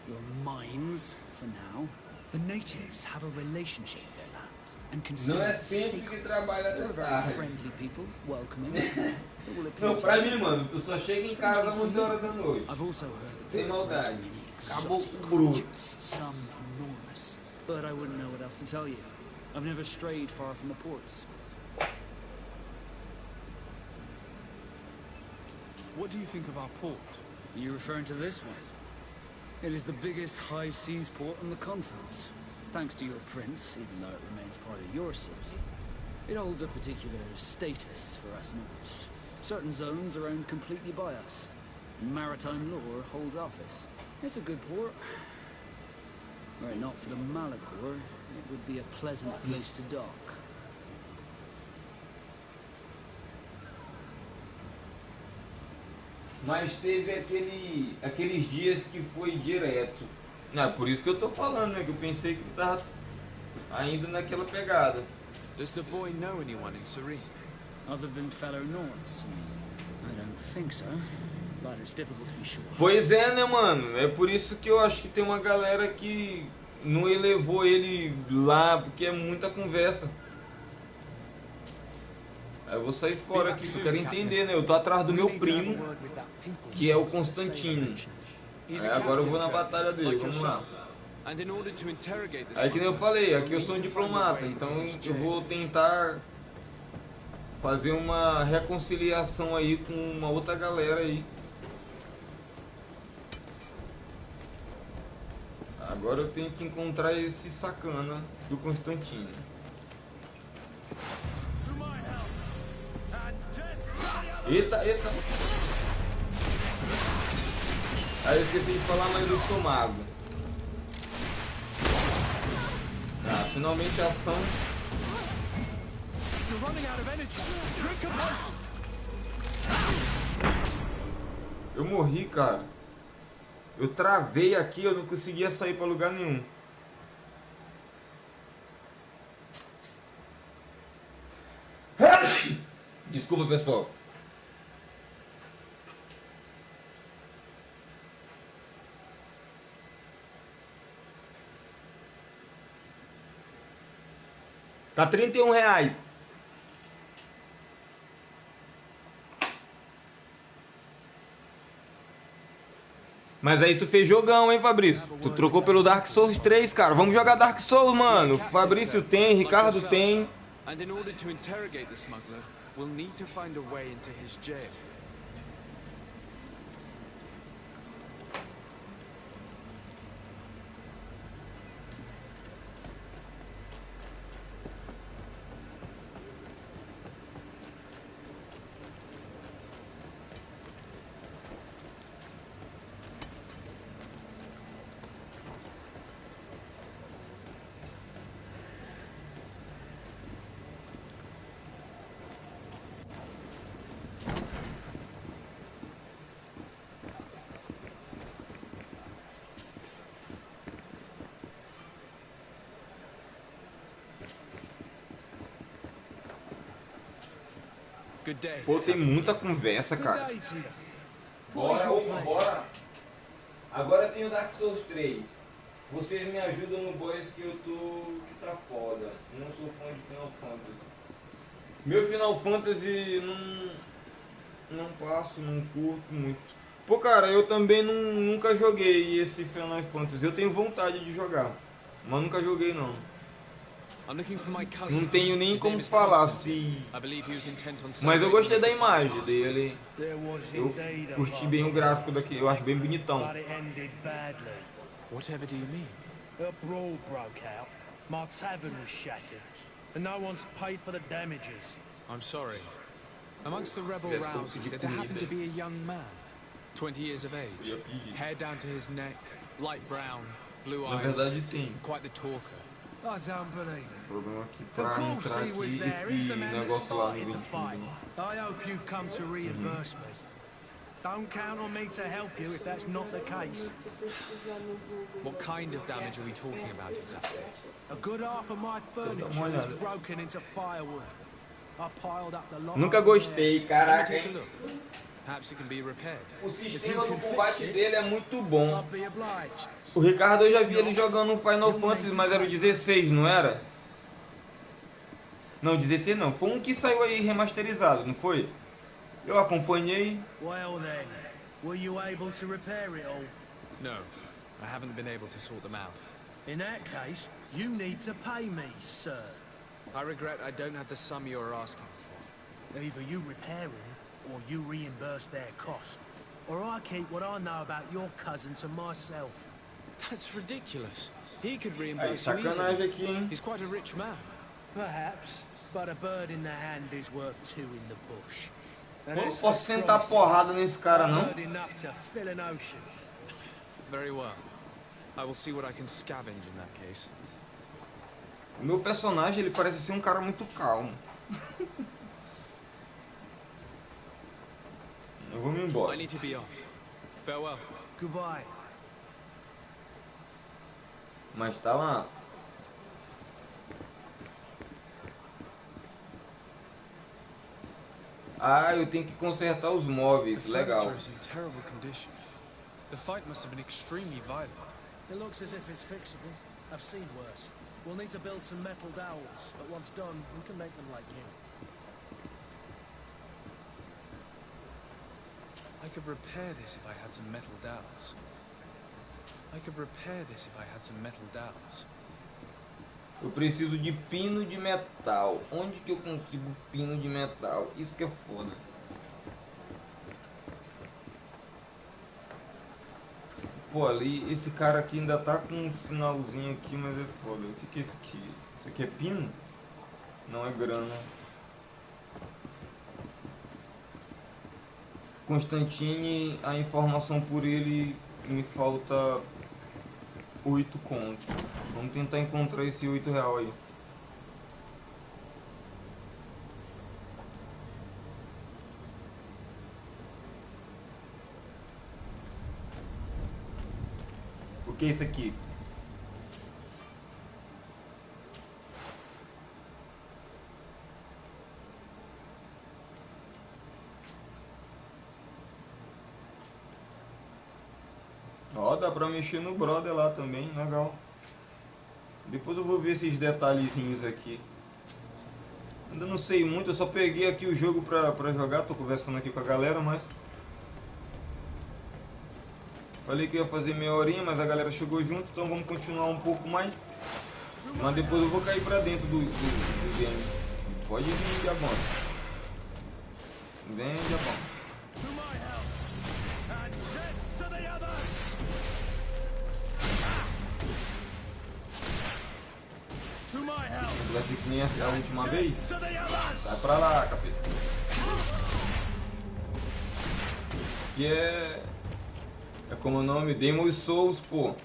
your mines, for now. The natives have a relationship with their land and consider Não é it sempre que sacred. trabalha They're até very tarde. friendly people, welcoming. They will appear Não, to pra you. mim, mano, tu só chega em casa às 11 horas da noite. I've also heard that Sem there are maldade. many Acabou exotic com o bruto. creatures, some enormous. But I wouldn't know what else to tell you. I've never strayed far from the ports. What do you think of our port? Are you referring to this one? It is the biggest high seas port on the continent. Thanks to your prince, even though it remains part of your city, it holds a particular status for us Nords. Certain zones are owned completely by us. Maritime law holds office. It's a good port. Were it not for the Malachor, it would be a pleasant place to dock. Mas teve aqueles dias que foi direto. Não, por isso que eu tô falando, né? Que eu pensei que tava ainda naquela pegada. Does the boy know anyone in Serene? Other than fellow Nords? I don't think so, but it's difficult to be sure. Pois é, né, mano? É por isso que eu acho que tem uma galera que não elevou ele lá, porque é muita conversa. Aí eu vou sair fora aqui, porque eu quero entender, né? Eu tô atrás do meu primo, que é o Constantino. Aí agora eu vou na batalha dele, vamos lá. Aí que nem eu falei, aqui eu sou um diplomata, então eu vou tentar fazer uma reconciliação aí com uma outra galera aí. Agora eu tenho que encontrar esse sacana do Constantino. Eita, eita. Aí eu esqueci de falar, mas eu sou mago. Ah, finalmente a ação. Eu morri, cara. Eu travei aqui, eu não conseguia sair pra lugar nenhum. Desculpa, pessoal. Tá R$31. Mas aí tu fez jogão, hein, Fabrício? Tu trocou pelo Dark Souls 3, cara. Vamos jogar Dark Souls, mano. Fabrício tem, Ricardo tem. And in order to interrogate the smuggler, we'll need to find a way into his jail. Good day. Pô, tem muita conversa, cara. Bora, opa, bora. Agora tem o Dark Souls 3. Vocês me ajudam no boss que eu tô... que tá foda. Não sou fã de Final Fantasy. Meu Final Fantasy não passo, não curto muito. Pô, cara, eu também nunca joguei esse Final Fantasy. Eu tenho vontade de jogar, mas nunca joguei não. Não tenho nem como falar se... Mas eu gostei da imagem dele. Eu curti bem o gráfico daqui, eu acho bem bonitão. Whatever do you mean? A brawl broke out. My tavern was shattered, and no one's paid for the damages. I'm sorry. Amongst the rebel rousers, there happened to be a young man, 20 years of age, hair down to his neck, light brown, blue eyes, quite the talker. I don't believe it. Of course he was there. He's the man that started the fight. I hope you've come to reimburse me. Don't count on me to help you if that's not the case. What kind of damage are we talking about exactly? A good half of my furniture was broken into firewood. I piled up the lot. Nunca gostei, caraca, hein? Perhaps it can be repaired. O sistema do combate dele é muito bom. O Ricardo, eu já vi ele jogando um Final Fantasy, mas era o 16, não era? Não, 16 não. Foi um que saiu aí remasterizado, não foi? Eu acompanhei. Well then, were you able to repair it all? No, I haven't been able to sort them out. In that case, you need to pay me, sir. I regret I don't have the sum you're asking for. Either you repair them, or you reimburse their cost. Or I keep what I know about your cousin to myself. That's ridiculous. He could reimburse you easily. He's quite a rich man. Perhaps, but a bird in the hand is worth two in the bush. Eu não posso sentar porrada nesse cara, não. Very well. I will see what I can scavenge in that case. O meu personagem, ele parece ser um cara muito calmo. Eu vou me embora. I need to be off. Farewell. Goodbye. Mas tá lá. Ah, eu tenho que consertar os móveis. Legal. The fight must have been extremely violent. It looks as if it's fixable. I've seen worse. We'll need to build some metal dowels, but once done, we can make them like new. I could repair this if I had some metal dowels. Eu preciso de pino de metal. Onde que eu consigo pino de metal? Isso que é foda. Pô, ali, esse cara aqui ainda tá com um sinalzinho aqui, mas é foda. O que que é esse aqui? Isso aqui é pino? Não é grana. Constantine, a informação por ele me falta 8 contos. Vamos tentar encontrar esse 8 real aí. O que é isso aqui? Ó, dá pra mexer no brother lá também, legal. Depois eu vou ver esses detalhezinhos aqui. Ainda não sei muito, eu só peguei aqui o jogo pra jogar, tô conversando aqui com a galera, mas... Falei que ia fazer meia horinha, mas a galera chegou junto, então vamos continuar um pouco mais. Mas depois eu vou cair pra dentro do game. Pode vir, Diabão. Vem, Diabão. Vai ser que nem a última vez? Sai pra lá, capeta. Que é como o nome, Demon's Souls, pô.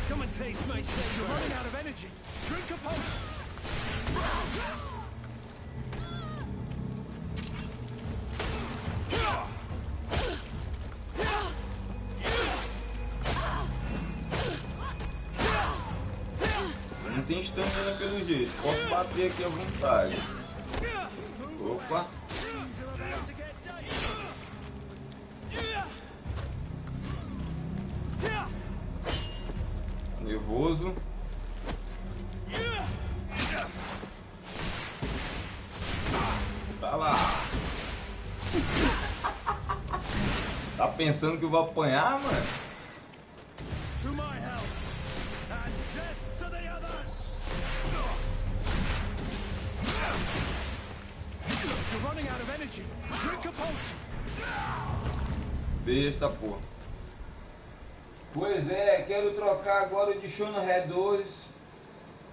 Come and taste my say you're running out of energy. Drink a potion. tem estamina pelo jeito. Posso bater aqui à vontade. Opa. Nervoso. Tá lá. Tá pensando que eu vou apanhar, mano? Besta, porra. Pois é, quero trocar agora de show no Red 2.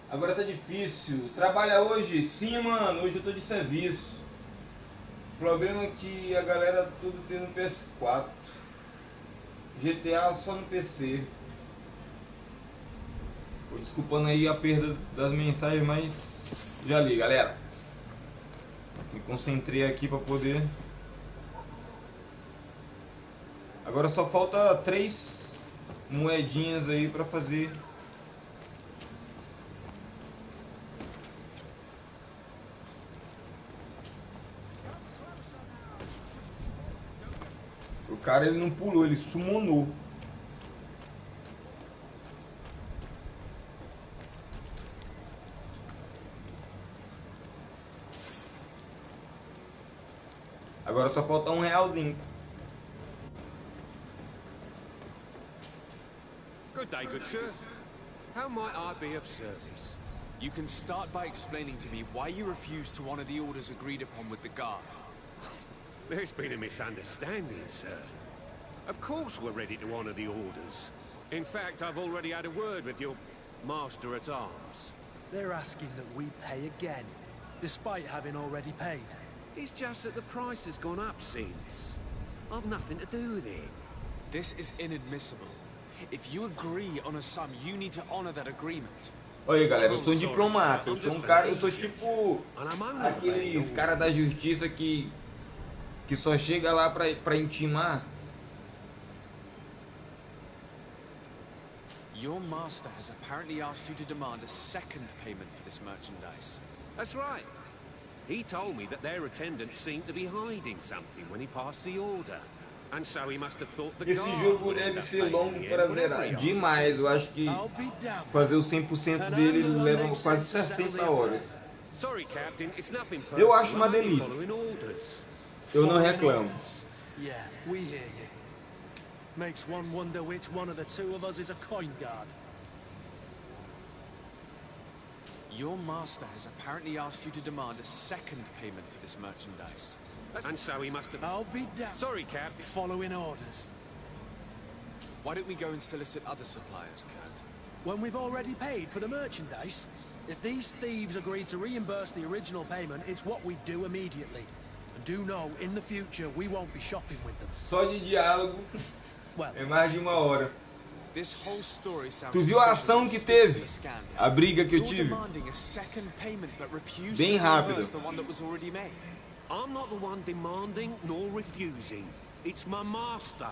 Agora tá difícil. Trabalha hoje? Sim, mano, hoje eu tô de serviço. O problema é que a galera tudo tem no PS4. GTA só no PC. Tô desculpando aí a perda das mensagens, mas já li, galera. Me concentrei aqui pra poder. Agora só falta 3 moedinhas aí pra fazer. O cara ele não pulou, ele summonou. Agora só falta R$1. Good day, good sir. How might I be of service? You can start by explaining to me why you refuse to honor the orders agreed upon with the guard. There's been a misunderstanding, sir. Of course we're ready to honor the orders. In fact, I've already had a word with your master-at-arms. They're asking that we pay again, despite having already paid. It's just that the price has gone up since. I've nothing to do with it. This is inadmissible. If you agree on a sum, you need to honor that agreement. Oi, galera, eu sou um diplomata, eu sou um cara, eu sou tipo aqueles caras da justiça que só chega lá pra intimar. Your master has apparently asked you to demand a second payment for this merchandise. That's right. He told me that their attendant seemed to be hiding something when he passed the order. And so he must have thought the Esse jogo deve ser longo pra zerar demais. Eu acho que fazer o 100% dele leva quase 60 horas. Eu acho uma delícia. Eu não reclamo. Yeah, we hear you. Makes one wonder which one of the two of us is a coin guard. Your master has apparently asked you to demand a second payment for this merchandise. And so he must have... I'll be damned. Sorry, Cap. Following orders. Why don't we go and solicit other suppliers, Kurt? When we've already paid for the merchandise? If these thieves agree to reimburse the original payment, it's what we do immediately. And do know, in the future, we won't be shopping with them. Só de diálogo é mais de uma hora. Tu viu a ação que teve? A briga que eu tive? Bem rápida. I'm not the one demanding nor refusing. It's my master.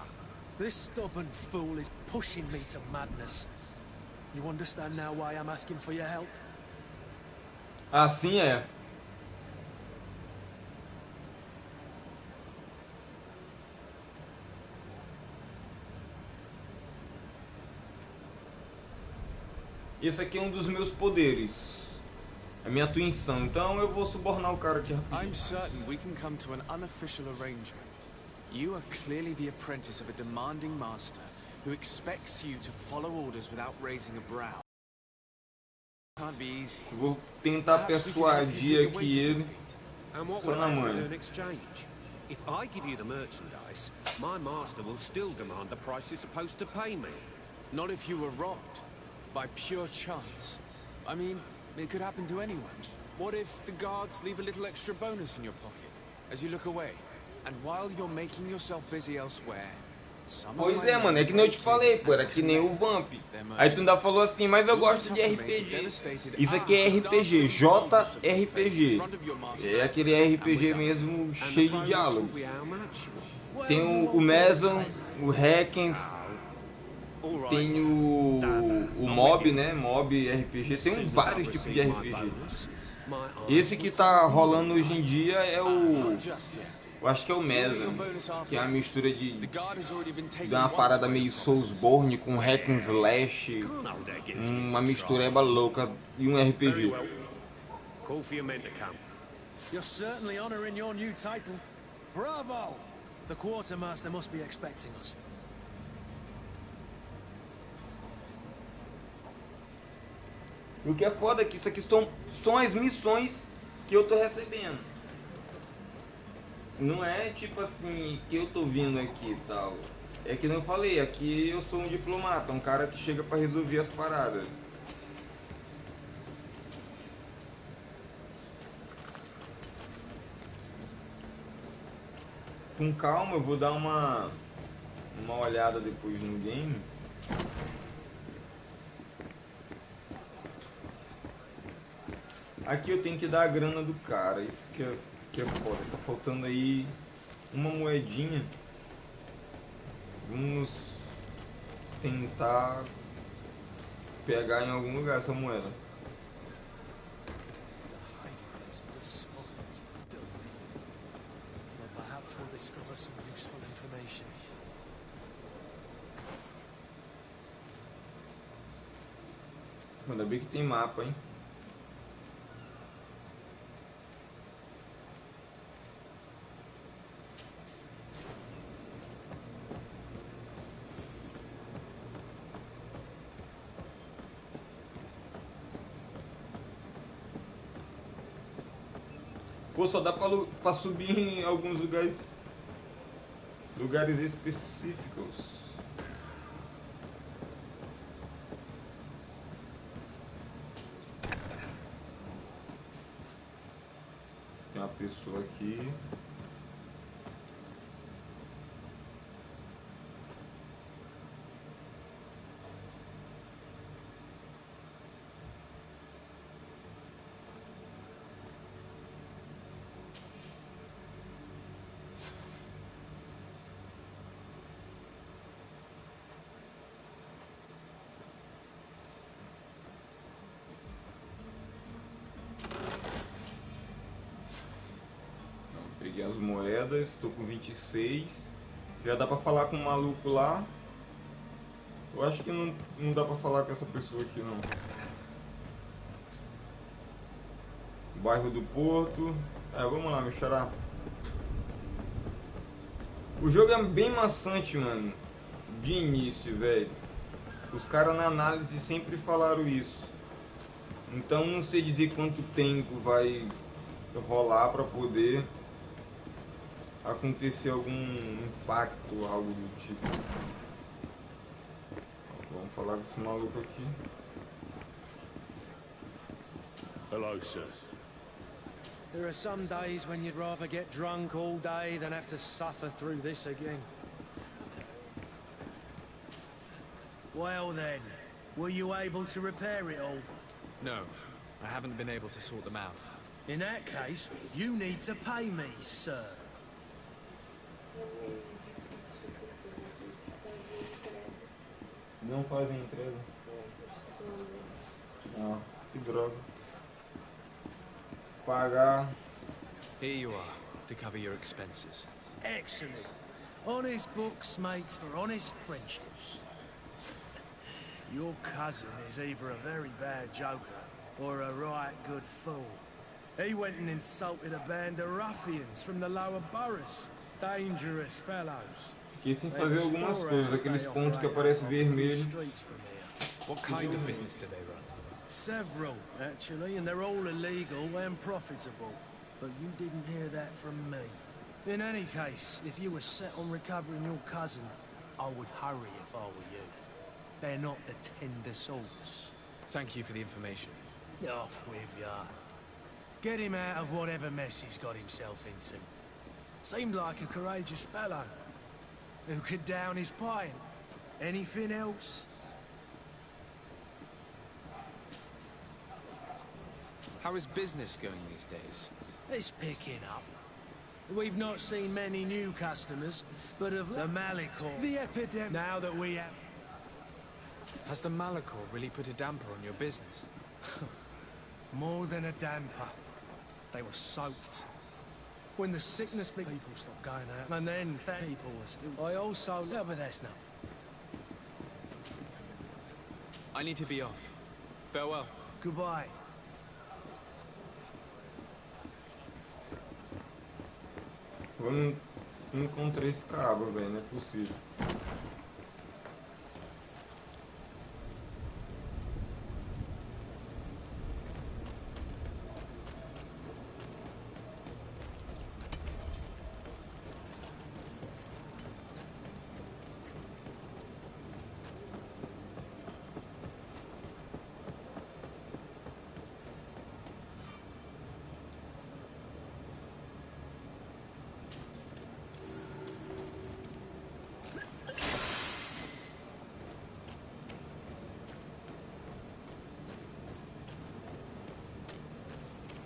This stubborn fool is pushing me to madness. You understand now why I'm asking for your help? Assim é. Esse aqui é um dos meus poderes. A minha intuição. Então eu vou subornar o cara aqui rapidinho. I'm certain we can come to an unofficial arrangement. You are clearly the apprentice of a demanding master who expects you to follow orders without raising a brow. Can't be easy. Vou tentar persuadir aqui ele. Só na mãe. If I give you the merchandise, my master will still demand the price you're supposed to pay me. Not if you were robbed. By pure chance. I mean, it could happen to anyone. What if the guards leave a little extra bonus in your pocket as you look away? And while you're making yourself busy elsewhere, pois é, mano, é que nem eu te falei, pô, era que nem o Vamp. Aí tu ainda falou assim, mas eu gosto de RPG. Isso aqui é RPG, JRPG. É aquele RPG mesmo cheio de diálogo. Tem o Mason, o Hackens. tem o mob, né? Mob RPG. Tem vários tipos de RPG. Esse que tá rolando hoje em dia é o... Eu acho que é o Mesa, que é uma mistura de uma parada meio Soulsborne com hack and slash, uma mistureba louca e um RPG. You're certainly honoring your new title. Bravo! The quartermaster must be expecting us. O que é foda é que isso aqui são as missões que eu tô recebendo. Não é tipo assim, que eu tô vindo aqui e tal. É que não eu falei, aqui eu sou um diplomata, um cara que chega pra resolver as paradas. Com calma, eu vou dar uma olhada depois no game. Aqui eu tenho que dar a grana do cara, isso que é foda. Tá faltando aí uma moedinha. Vamos tentar pegar em algum lugar essa moeda. Ainda bem que tem mapa, hein? Pô, só dá pra subir em alguns lugares específicos. Tem uma pessoa aqui. Peguei as moedas, estou com 26. Já dá pra falar com o maluco lá. Eu acho que não dá pra falar com essa pessoa aqui não. Bairro do Porto. Vamos lá, meu xará. O jogo é bem maçante, mano. De início, velho. Os caras na análise sempre falaram isso. Então não sei dizer quanto tempo vai rolar pra poder acontecer algum impacto, algo do tipo. Vamos falar com esse maluco aqui. Hello, sir. There are some days when you'd rather get drunk all day than have to suffer through this again. Well then, were you able to repair it all? No, I haven't been able to sort them out. In that case, you need to pay me, sir. Não fazem entrega. Ah, que droga. Pagar. Here you are, to cover your expenses. Excellent. Honest books makes for honest friendships. Your cousin is either a very bad joker or a right good fool. He went and insulted a band of ruffians from the lower boroughs. Dangerous fellows. Fiquei sem fazer algumas coisas, aqueles pontos que aparecem vermelho. What kind of business do they run? Several, actually, and they're all illegal and profitable. But you didn't hear that from me. In any case, if you were set on recovering your cousin, I would hurry if I were you. They're not the tender sorts. Thank you for the information. Off with ya. Get him out of whatever mess he's got himself into. Seemed like a courageous fellow. Who could down his pint? Anything else? How is business going these days? It's picking up. We've not seen many new customers, but of the Malicor, the epidemic, now that we have... Has the Malachor really put a damper on your business? More than a damper. They were soaked. When the sickness people stopped going out, and then fat people were still... I also... Yeah, but that's not... I need to be off. Farewell. Goodbye. Eu não encontrei esse cabo, velho, não é possível.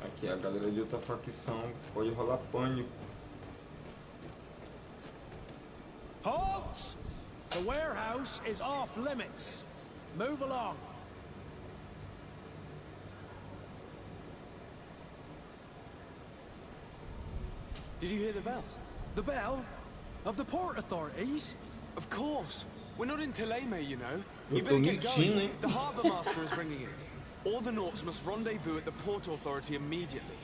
Aqui a galera de outra facção, pode rolar pânico. Halt! The warehouse is off limits. Move along. Did you hear the bell? The bell? Of the port authorities? Of course. We're not in Thélème, you know. Eu You tô better get mentindo, going. hein? The harbour master is bringing it. All the Nauts must rendezvous at the port authority immediately.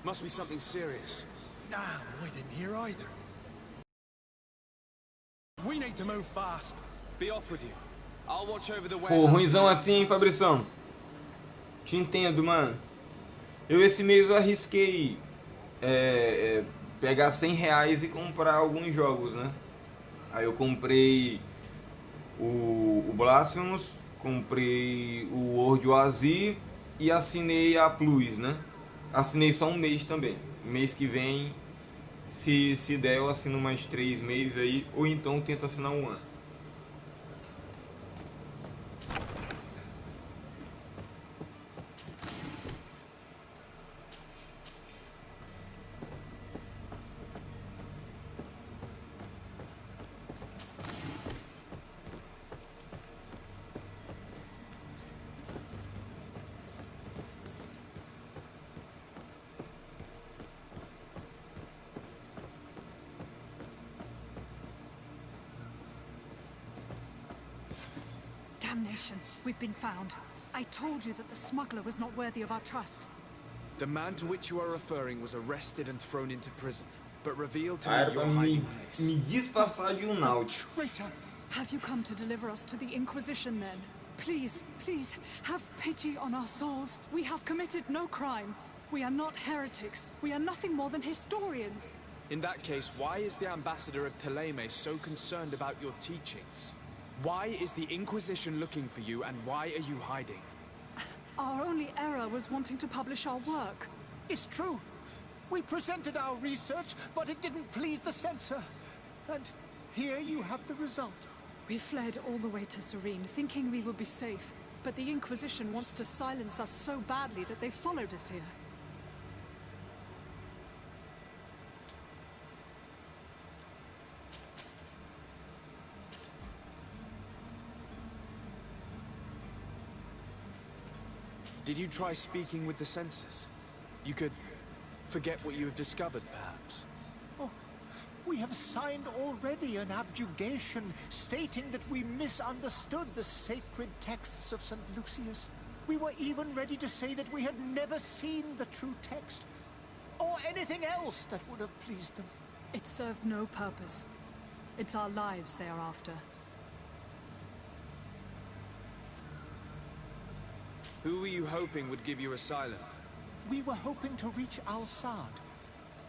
Must be something serious. No, we didn't hear either. We need to move fast. Be off with you. I'll watch over the Pô, warehouse. ruimzão assim, hein, Fabrição? Te entendo, mano. Eu esse mês eu arrisquei pegar R$100 e comprar alguns jogos, né? Aí eu comprei o Blasphemous, comprei o World Oasis e assinei a Plus, né? Assinei só um mês também. Mês que vem, se der, eu assino mais 3 meses aí, ou então tento assinar um ano. Damnation! We've been found. I told you that the smuggler was not worthy of our trust. The man to which you are referring was arrested and thrown into prison, but revealed to me your hiding place. Me disfarçar de náutico. Traitor! Have you come to deliver us to the Inquisition, then? Please, please, have pity on our souls. We have committed no crime. We are not heretics. We are nothing more than historians. In that case, why is the ambassador of Thélème so concerned about your teachings? Why is the Inquisition looking for you, and why are you hiding? Our only error was wanting to publish our work. It's true. We presented our research, but it didn't please the censor. And here you have the result. We fled all the way to Serene, thinking we would be safe. But the Inquisition wants to silence us so badly that they followed us here. Did you try speaking with the censors? You could forget what you have discovered, perhaps. Oh, we have signed already an abjugation stating that we misunderstood the sacred texts of St. Lucius. We were even ready to say that we had never seen the true text, or anything else that would have pleased them. It served no purpose. It's our lives they are after. Who were you hoping would give you asylum? We were hoping to reach Al-Sad.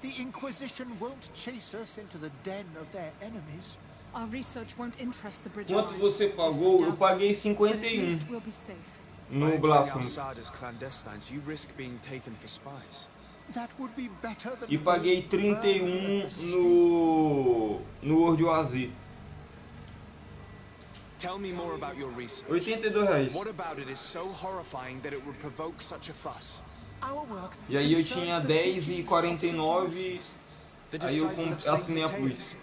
The Inquisition won't chase us into the den of their enemies. Our research won't interest the Bridge Quanto Alliance. você pagou? Eu paguei But at 51 least we'll be safe. no Blasphemous. Al-Sad as clandestines, you risk being taken for spies. That would be better than E paguei 31 no World Oasis. Tell me more about your research. R$82. What about it is so horrifying that it would provoke such a fuss? Our work E aí eu tinha 10 e 49, aí eu assinei a Plus.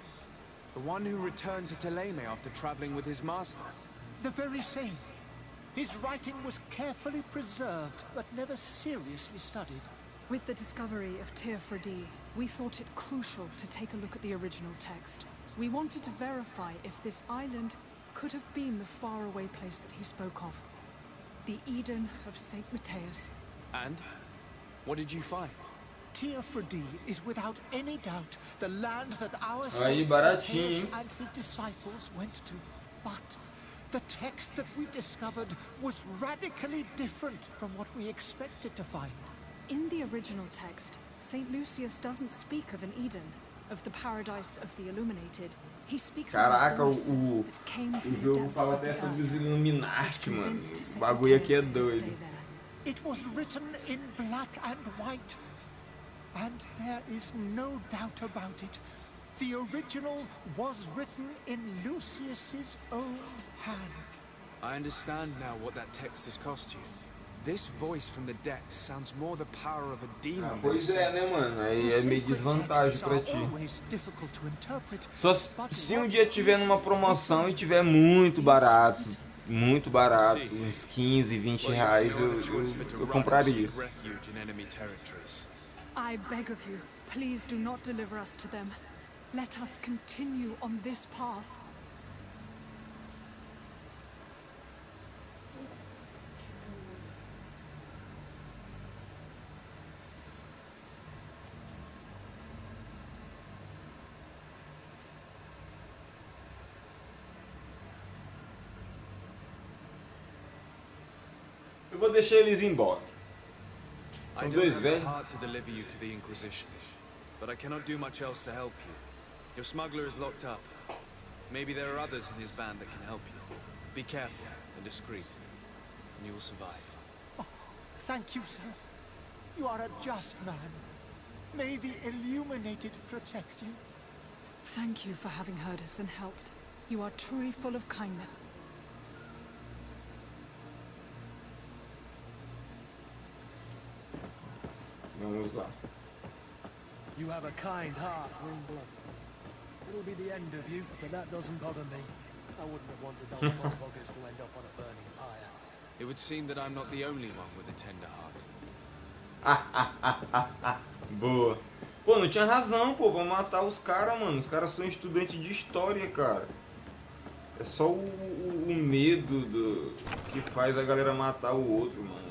The one who returned to Thélème after traveling with his master. The very same. His writing was carefully preserved, but never seriously studied. With the discovery of Teofredi, we thought it crucial to take a look at the original text. We wanted to verify if this island could have been the faraway place that he spoke of. The Eden of St. Matthias. And? What did you find? Teofredi is without any doubt the land that our Aí, Saint baratinho, Matthias hein? and his disciples went to. But the text that we discovered was radically different from what we expected to find. In the original text, St. Lucius doesn't speak of an Eden, of the paradise of the illuminated. He speaks Caraca, of a voice that came from o the jogo depths fala of the até sobre os earth, Illuminati, which mano. convinced O St. bagulho aqui é Matthias to doido. stay there. It was written in black and white. And there is no doubt about it. The original was written in Lucius's own hand. I understand now what that text has cost you. This voice from the depths sounds more the power of a demon than a Pois é, né, saint. mano? Aí é meio desvantagem pra ti. Só se um dia tiver numa promoção e tiver muito barato, uns 15, 20 reais, eu compraria. I beg of you, please do not deliver us to them. Let us continue on this path. Eu vou deixar eles embora. I São don't dois have velhos. the heart to deliver you to the Inquisition, but I cannot do much else to help you. Your smuggler is locked up. Maybe there are others in his band that can help you. Be careful and discreet, and you will survive. Oh, thank you, sir. You are a just man. May the illuminated protect you. Thank you for having heard us and helped. You are truly full of kindness. Vamos lá. You have a kind heart, Greenblood. It'll be the end of you, but that doesn't bother me. I wouldn't have wanted those motherfuckers to end up on a burning pyre. It would seem that I'm not the only one with a tender heart. Boa. Pô, não tinha razão, pô, pra matar os caras, mano. Os caras são estudantes de história, cara. É só o medo que faz a galera matar o outro, mano.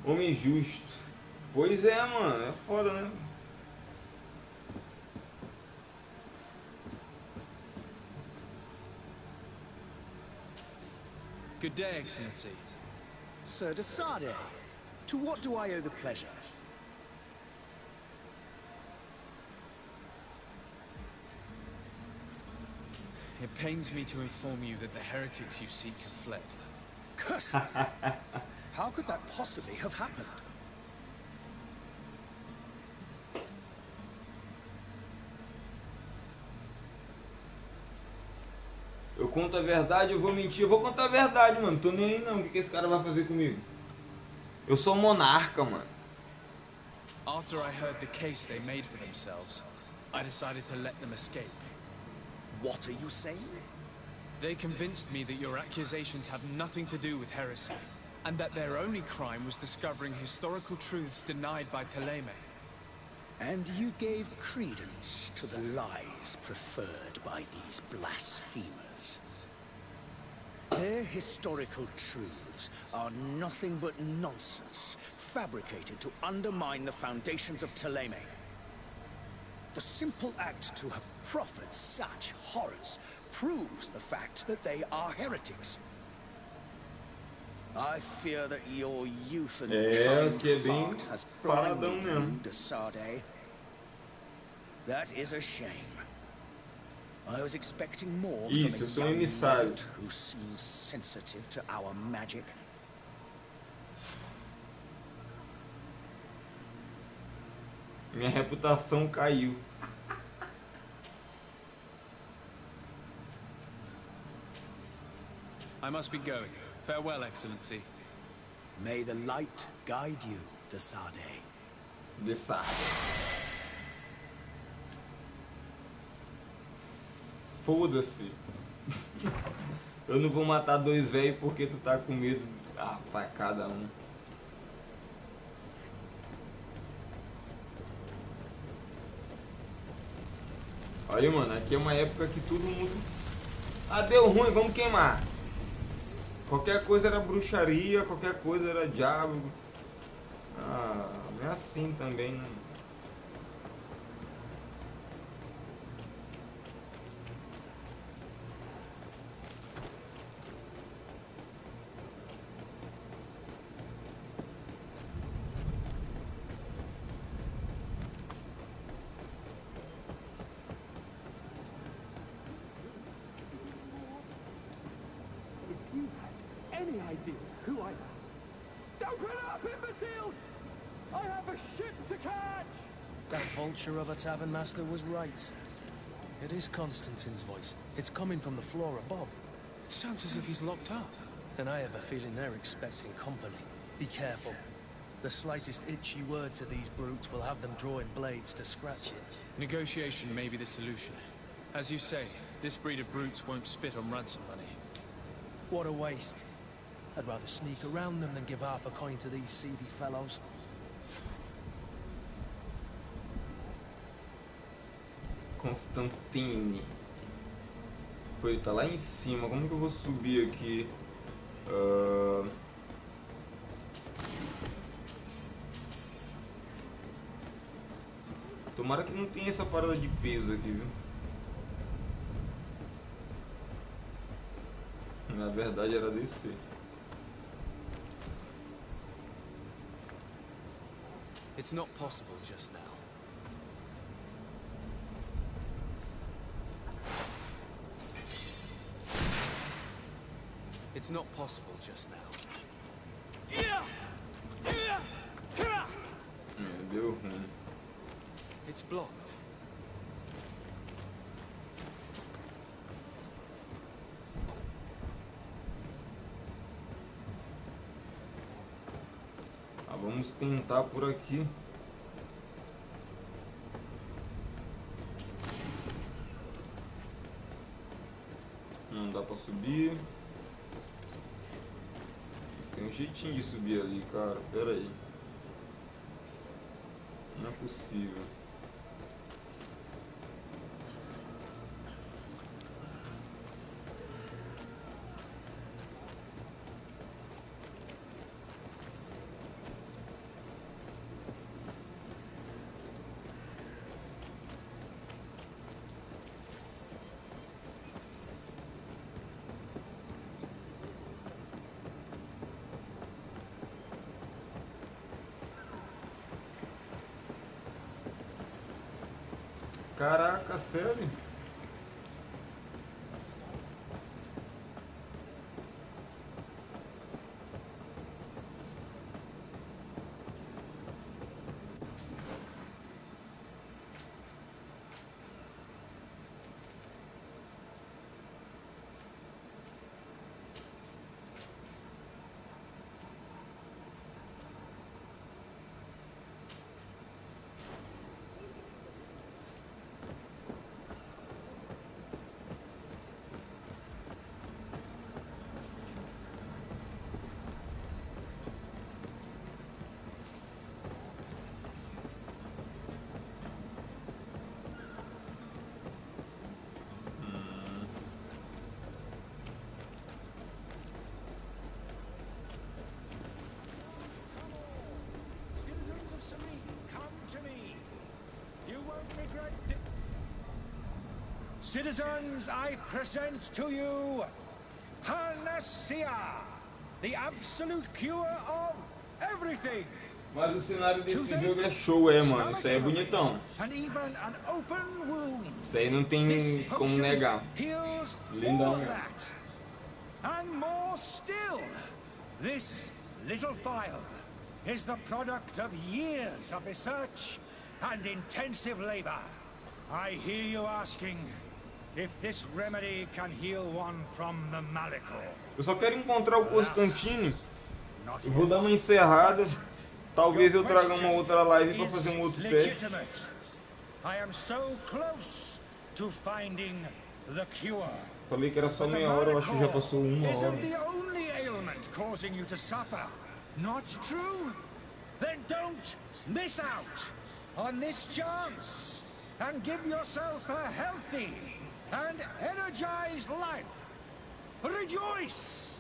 Homem justo. Pois é, mano. É foda, né? Good day, Excellency. Sir de Sade, to what do I owe the pleasure? It pains me to inform you that the heretics you seek have fled. Curse them. How could that possibly have happened? Eu conto a verdade, eu vou mentir. Eu vou contar a verdade, mano. Tô nem aí não. O que esse cara vai fazer comigo? Eu sou monarca, mano. After I heard the case they made for themselves, I decided to let them escape. What are you saying? They convinced me that your accusations had nothing to do with heresy, and that their only crime was discovering historical truths denied by Ptolemy. And you gave credence to the lies preferred by these blasphemers. Their historical truths are nothing but nonsense, fabricated to undermine the foundations of Ptolemy. The simple act to have proffered such horrors proves the fact that they are heretics. I fear that your youth and kind heart has blinded you, de Sade. That is a shame. I was expecting more from a young knight who seemed sensitive to our magic. Minha reputação caiu. I must be going. Farewell, Excellency. May the light guide you, de Sade. De Sade. Foda-se. Eu não vou matar dois velhos porque tu tá com medo. Ah, pra cada um. Aí, mano, aqui é uma época que todo mundo... Ah, deu ruim, vamos queimar. Qualquer coisa era bruxaria, qualquer coisa era diabo. Ah, não é assim também, né? Any idea who I am? Open up, imbeciles! I have a ship to catch! That vulture of a tavern master was right. It is Constantine's voice. It's coming from the floor above. It sounds as if he's locked up. And I have a feeling they're expecting company. Be careful. The slightest itchy word to these brutes will have them drawing blades to scratch it. Negotiation may be the solution. As you say, this breed of brutes won't spit on ransom money. What a waste. I'd rather sneak around them than give half a coin to these seedy fellows. Constantine. Pô, ele tá lá em cima. Como que eu vou subir aqui? Tomara que não tenha essa parada de peso aqui, viu? Na verdade era descer. It's not possible just now. It's not possible just now. Deu ruim. It's blocked. Vamos tentar por aqui. Não dá pra subir. Tem um jeitinho de subir ali, cara. Pera aí. Não é possível. Caraca, sério? Citizens, I present to you Panacea, the absolute cure of everything. Mas o cenário desse jogo é show, mano. Isso aí é bonitão. Isso aí não tem como negar. Lindão. And more still, this little phial is the product of years of research and intensive labor. I hear you asking if this remedy can heal one from the malico. Eu só quero encontrar o Constantine. Eu vou dar uma encerrada. Talvez eu traga uma outra live para fazer um outro teste. I am so close to finding the cure. Falei que era só meia hora, eu acho que já passou uma hora. Isn't the only ailment causing you to suffer? Not true? Then don't miss out on this chance and give yourself a healthy and energized life. Rejoice!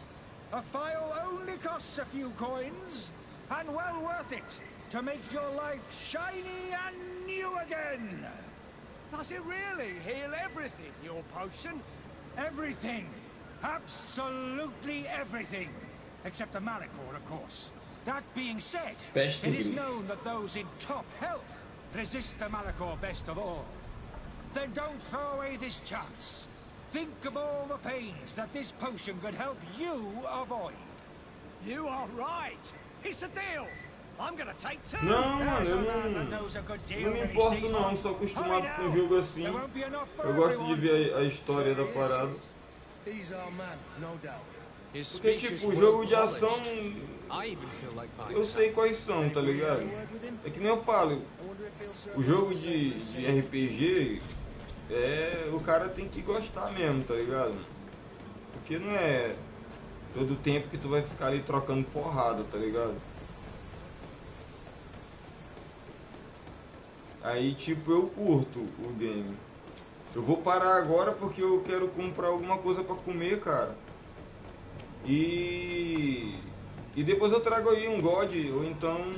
A file only costs a few coins, and well worth it to make your life shiny and new again. Does it really heal everything, your potion? Everything. Absolutely everything. Except the Malachor, of course. That being said, it is known that those in top health resist the Malachor best of all. Then don't throw away this chance. Think of all the pains that this potion could help you avoid. You are right. It's a deal. I'm gonna take two. Não, mano, eu não me importo não, sou acostumado com um jogo assim. Eu gosto de ver a história da parada. Porque tipo, o jogo de ação, eu sei quais são, tá ligado? É que nem eu falo, o jogo de RPG, o cara tem que gostar mesmo, tá ligado? Porque não é todo tempo que tu vai ficar ali trocando porrada, tá ligado? Aí tipo, eu curto o game. Eu vou parar agora porque eu quero comprar alguma coisa pra comer, cara. E depois eu trago aí um God ou então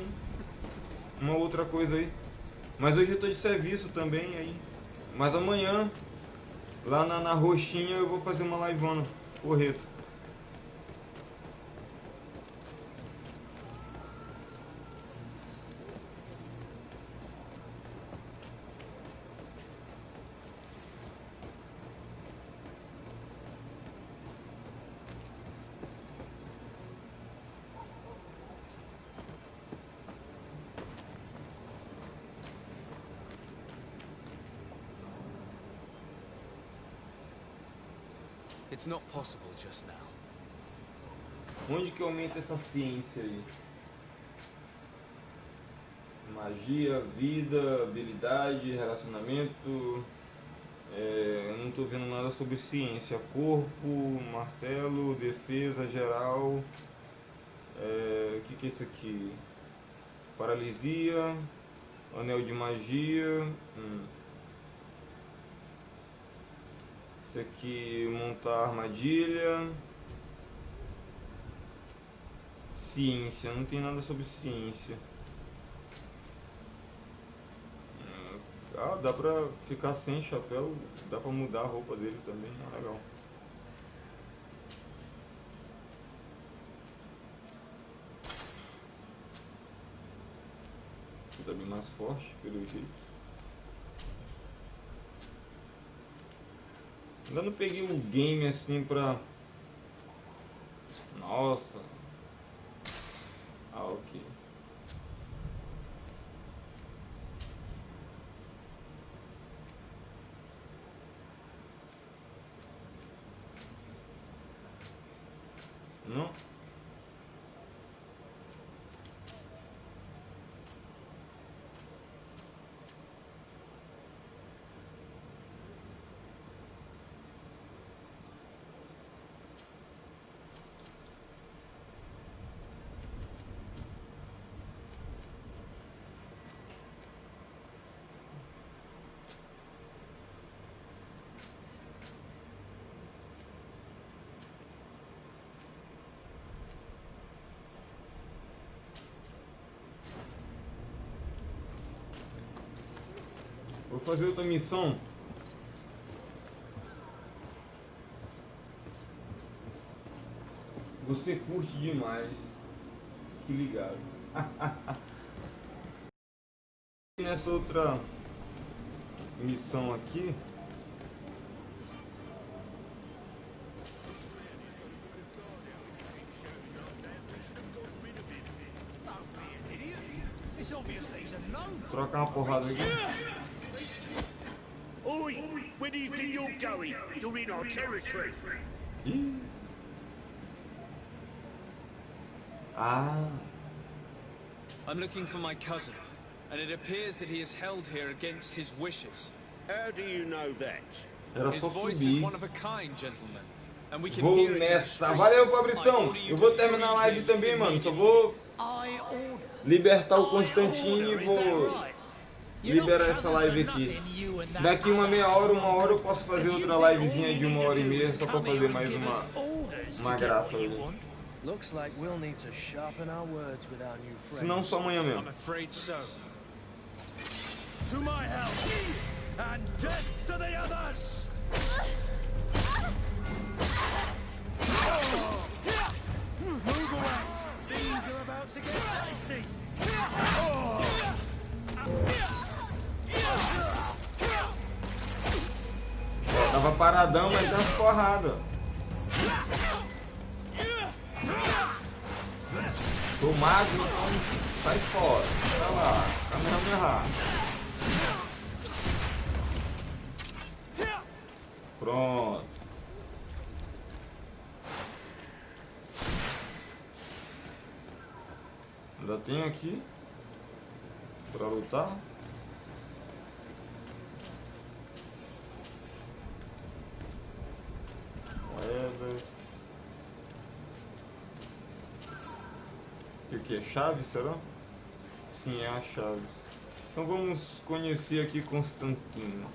uma outra coisa aí. Mas hoje eu tô de serviço também aí. Mas amanhã, lá na roxinha, eu vou fazer uma liveona, correta. It's not possible just now. Onde que aumenta essa ciência aí? Magia, vida, habilidade, relacionamento. Eu não tô vendo nada sobre ciência. Corpo, martelo, defesa geral. O que é isso aqui? Paralisia, anel de magia. Isso aqui, montar armadilha. Ciência, não tem nada sobre ciência. Dá pra ficar sem chapéu, dá pra mudar a roupa dele também, legal. Esse tá bem mais forte, pelo jeito. Ainda não peguei um game assim pra... Nossa. Ok. Não? Vou fazer outra missão. Você curte demais. Que ligado. Nessa outra missão aqui. Trocar uma porrada aqui. Oi, where do you think you're going? You're in our territory. I'm looking for my cousin, and it appears that he is held here against his wishes. How do you know that? Era só subir. Vou nessa. Valeu, Fabrição. Eu vou terminar a live também, mano. Só vou libertar o Constantino e vou liberar essa live aqui. Daqui uma meia hora, uma hora eu posso fazer outra livezinha de 1h30 só pra fazer mais uma graça hoje. Se não, só amanhã mesmo. To my help and death to the others. Move away. These are about to get dicey. Tava paradão, mas dá umas porradas. Tô magro, então sai fora. Olha lá, câmera me errar. Pronto. Ainda tem aqui pra lutar. Moedas. Isso aqui é chave, será? Sim, é a chave. Então vamos conhecer aqui Constantino.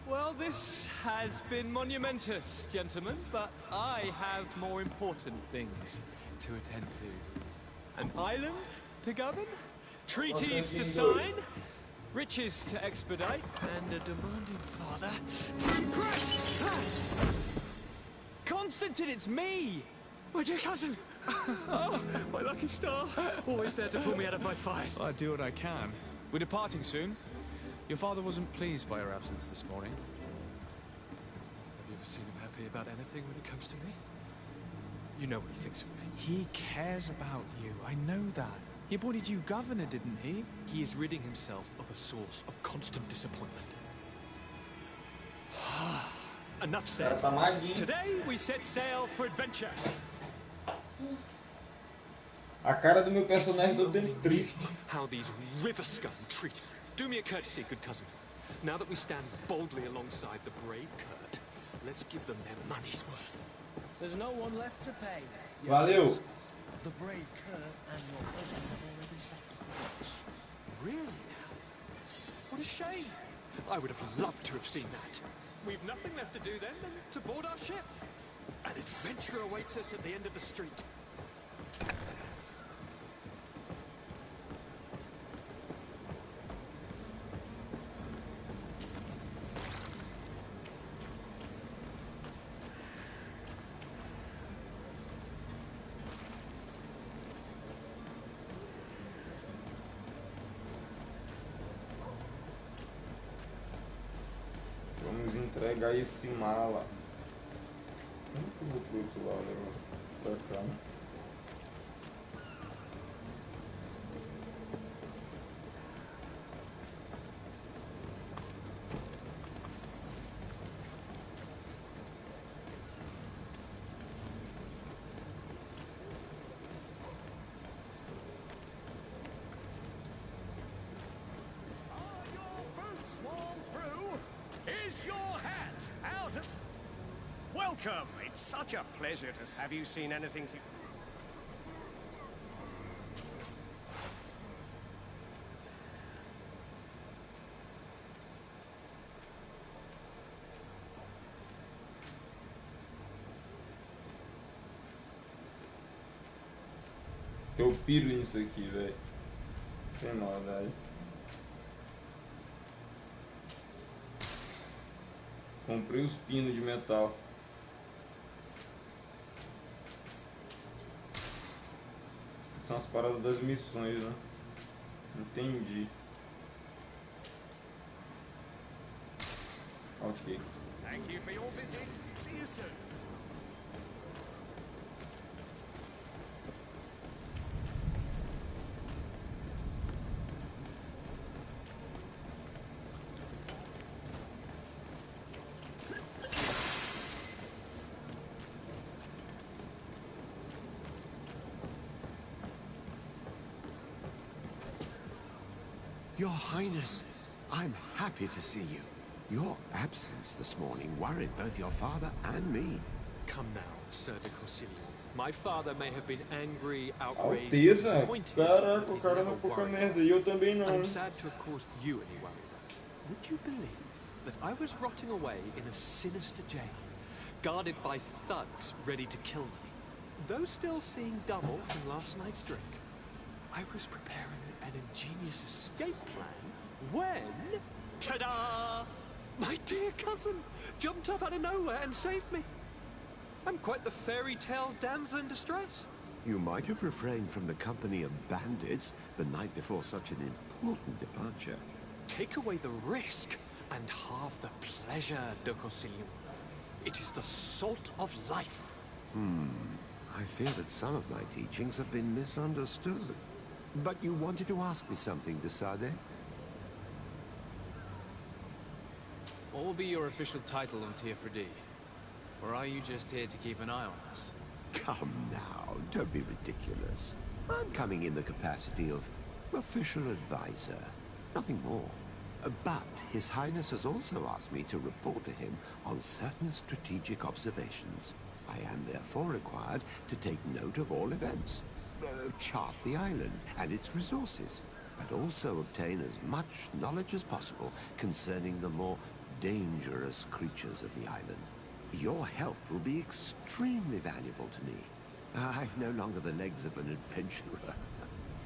Well, this has been monumentous, gentlemen, but I have more important things to attend to. An island to govern, treaties to sign, riches to expedite, and a demanding father to impress. Constantine, it's me! My dear cousin! Oh, my lucky star! Always there to pull me out of my fight. Well, I do what I can. We're departing soon. Your father wasn't pleased by your absence this morning. Have you ever seen him happy about anything when it comes to me? You know what he thinks of me. He cares about you, I know that. He appointed you governor, didn't he? He is ridding himself of a source of constant disappointment. Enough said. Today we set sail for adventure. A cara do meu personagem todo dele triste. How these river scum treat me. Do me a courtesy, good cousin. Now that we stand boldly alongside the brave Kurt, let's give them their money's worth. There's no one left to pay. Valeu. The brave Kurt and your cousin have already sacrificed. Really now? What a shame. I would have loved to have seen that. We've nothing left to do then than to board our ship. An adventure awaits us at the end of the street. Vamos entregar esse mala. Como que eu vou pro outro lado agora? Pra cá, né? Is your hat out of... Welcome! It's such a pleasure to... Have you seen anything to... Eu piro nisso aqui, velho. Sem maldade. Comprei os pinos de metal. São as paradas das missões, né? Entendi. Ok. Thank you for your visit. See you soon. Your Highness, I'm happy to see you. Your absence this morning worried both your father and me. Come now, Sir de Corsilio. My father may have been angry, outraged, Alteza, disappointed. caraca, o cara não é pouca merda, e eu também não. I'm sad to have caused you any worry, but would you believe that I was rotting away in a sinister jail, guarded by thugs ready to kill me? Though still seeing double from last night's drink, I was preparing an ingenious escape plan when, ta-da! My dear cousin jumped up out of nowhere and saved me. I'm quite the fairy tale damsel in distress. You might have refrained from the company of bandits the night before such an important departure. Take away the risk and halve the pleasure, de Corsilio. It is the salt of life. I fear that some of my teachings have been misunderstood. But you wanted to ask me something, de Sade? What will be your official title on Teofredi? Or are you just here to keep an eye on us? Come now, don't be ridiculous. I'm coming in the capacity of official advisor, nothing more. But His Highness has also asked me to report to him on certain strategic observations. I am therefore required to take note of all events, chart the island and its resources, but also obtain as much knowledge as possible concerning the more dangerous creatures of the island. Your help will be extremely valuable to me. I've no longer the legs of an adventurer.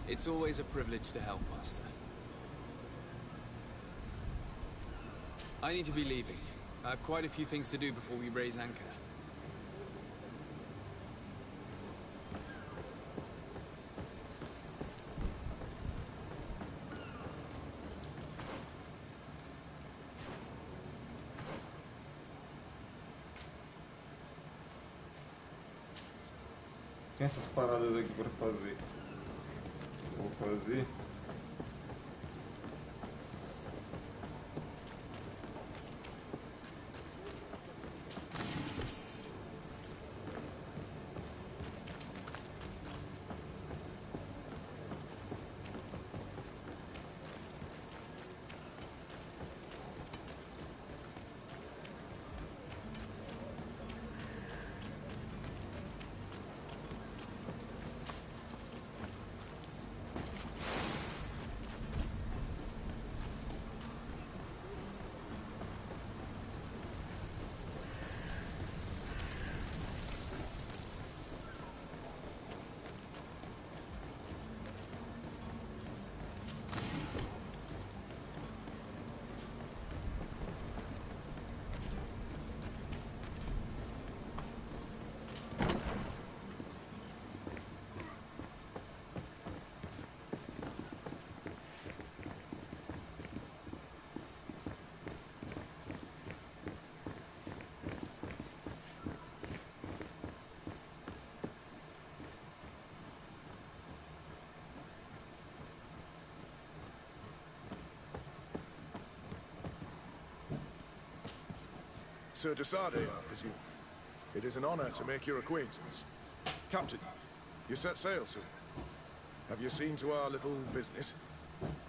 It's always a privilege to help, Master. I need to be leaving. I have quite a few things to do before we raise anchor. Tem essas paradas aqui para fazer. Vou fazer. Sir de Sade, I presume. It is an honor to make your acquaintance. Captain, you set sail soon. Have you seen to our little business?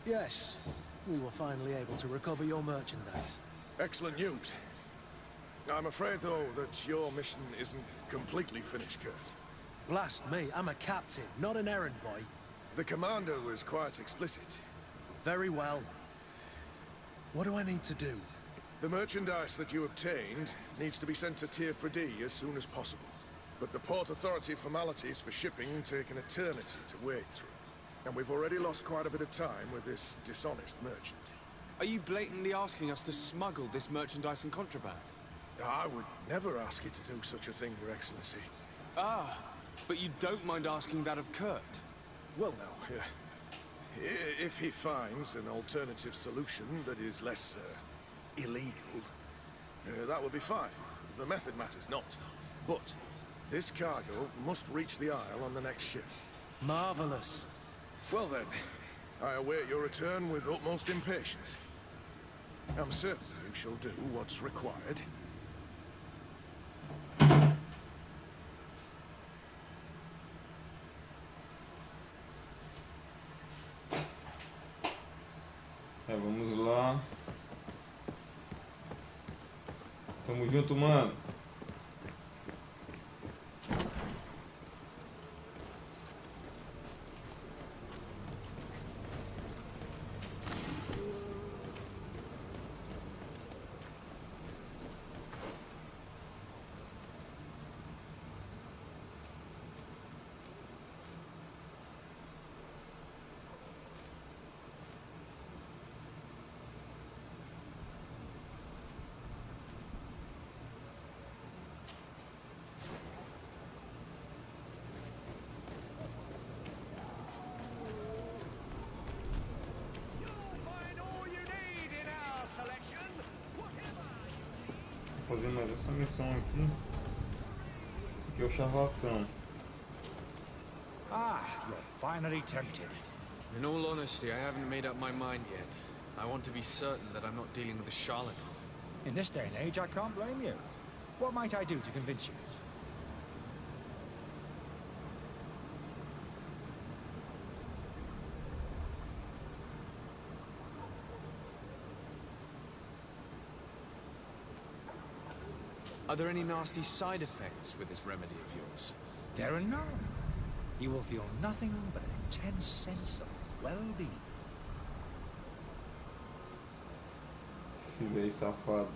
Yes. We were finally able to recover your merchandise. Excellent news. I'm afraid, though, that your mission isn't completely finished, Kurt. Blast me, I'm a captain, not an errand boy. The commander was quite explicit. Very well. What do I need to do? The merchandise that you obtained needs to be sent to Teofredi as soon as possible. But the Port Authority formalities for shipping take an eternity to wade through. And we've already lost quite a bit of time with this dishonest merchant. Are you blatantly asking us to smuggle this merchandise and contraband? I would never ask you to do such a thing, Your Excellency. Ah, but you don't mind asking that of Kurt? Well now, if he finds an alternative solution that is less illegal, that would be fine. The method matters not. But this cargo must reach the Isle on the next ship. Marvelous. Well then, I await your return with utmost impatience. I'm certain you shall do what's required. Vamos lá. Tamo junto, mano. Vou fazer mais essa missão aqui. Esse aqui é o charlatão. Ah, you're finally tempted. In all honesty, I haven't made up my mind yet. I want to be certain that I'm not dealing with a charlatan. In this day and age, I can't blame you. What might I do to convince you? Are there any nasty side effects with this remedy of yours? There are none. You will feel nothing but an intense sense of well-being. Se veio safado.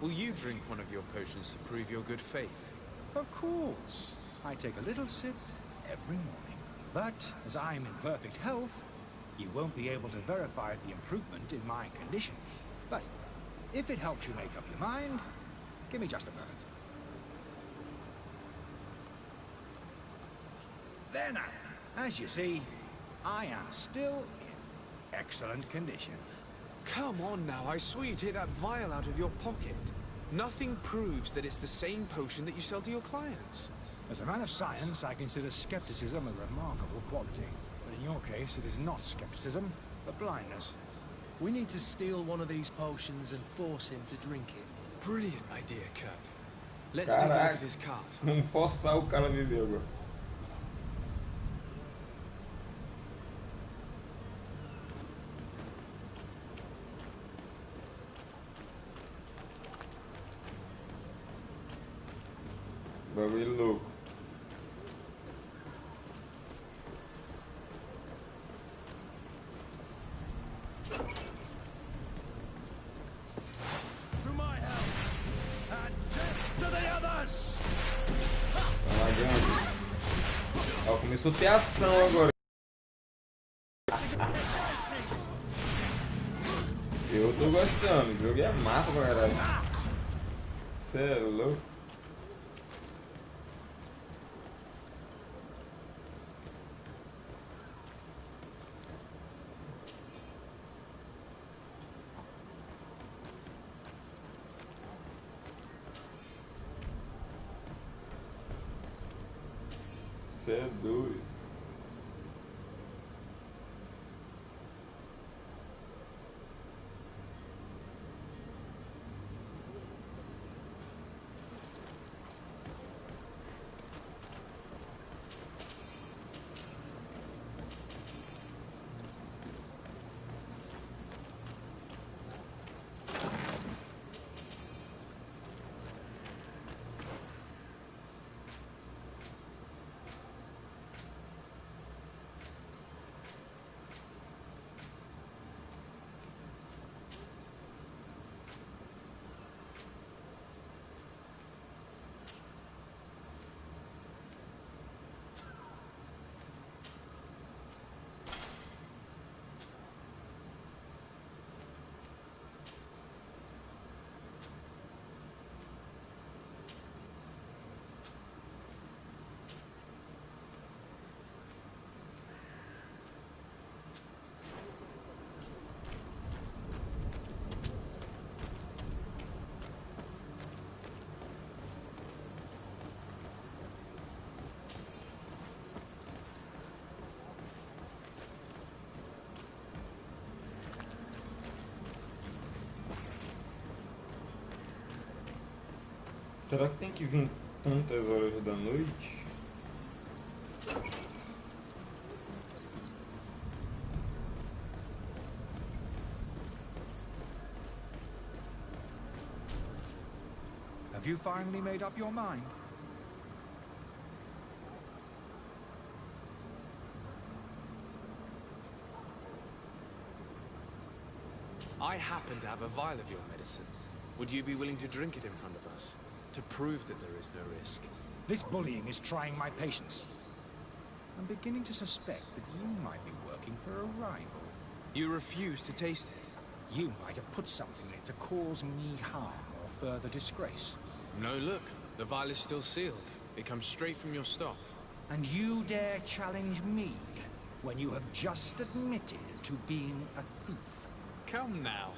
Will you drink one of your potions to prove your good faith? Of course. I take a little sip every morning. But as I'm in perfect health, you won't be able to verify the improvement in my condition. But if it helps you make up your mind, give me just a moment. There now. As you see, I am still in excellent condition. Come on now, I saw you take that vial out of your pocket. Nothing proves that it's the same potion that you sell to your clients. As a man of science, I consider skepticism a remarkable quality. But in your case, it is not skepticism, but blindness. We need to steal one of these potions and force him to drink it. Brilliant idea, Kurt. Let's take a look at his cart. Vamos forçar o cara a beber agora. Bagulho louco. To my help and death to the others. Vai lá, grande. Ó, começou a ter ação agora. Eu tô gostando, o jogo é massa pra caralho. Cê é louco. Cê é doido. Será que tem que vir tantas horas da noite? Have you finally made up your mind? I happen to have a vial of your medicine. Would you be willing to drink it in front of us? To prove that there is no risk? This bullying is trying my patience. I'm beginning to suspect that you might be working for a rival. You refuse to taste it? You might have put something in it to cause me harm or further disgrace. No, look. The vial is still sealed. It comes straight from your stock. And you dare challenge me when you have just admitted to being a thief? Come now.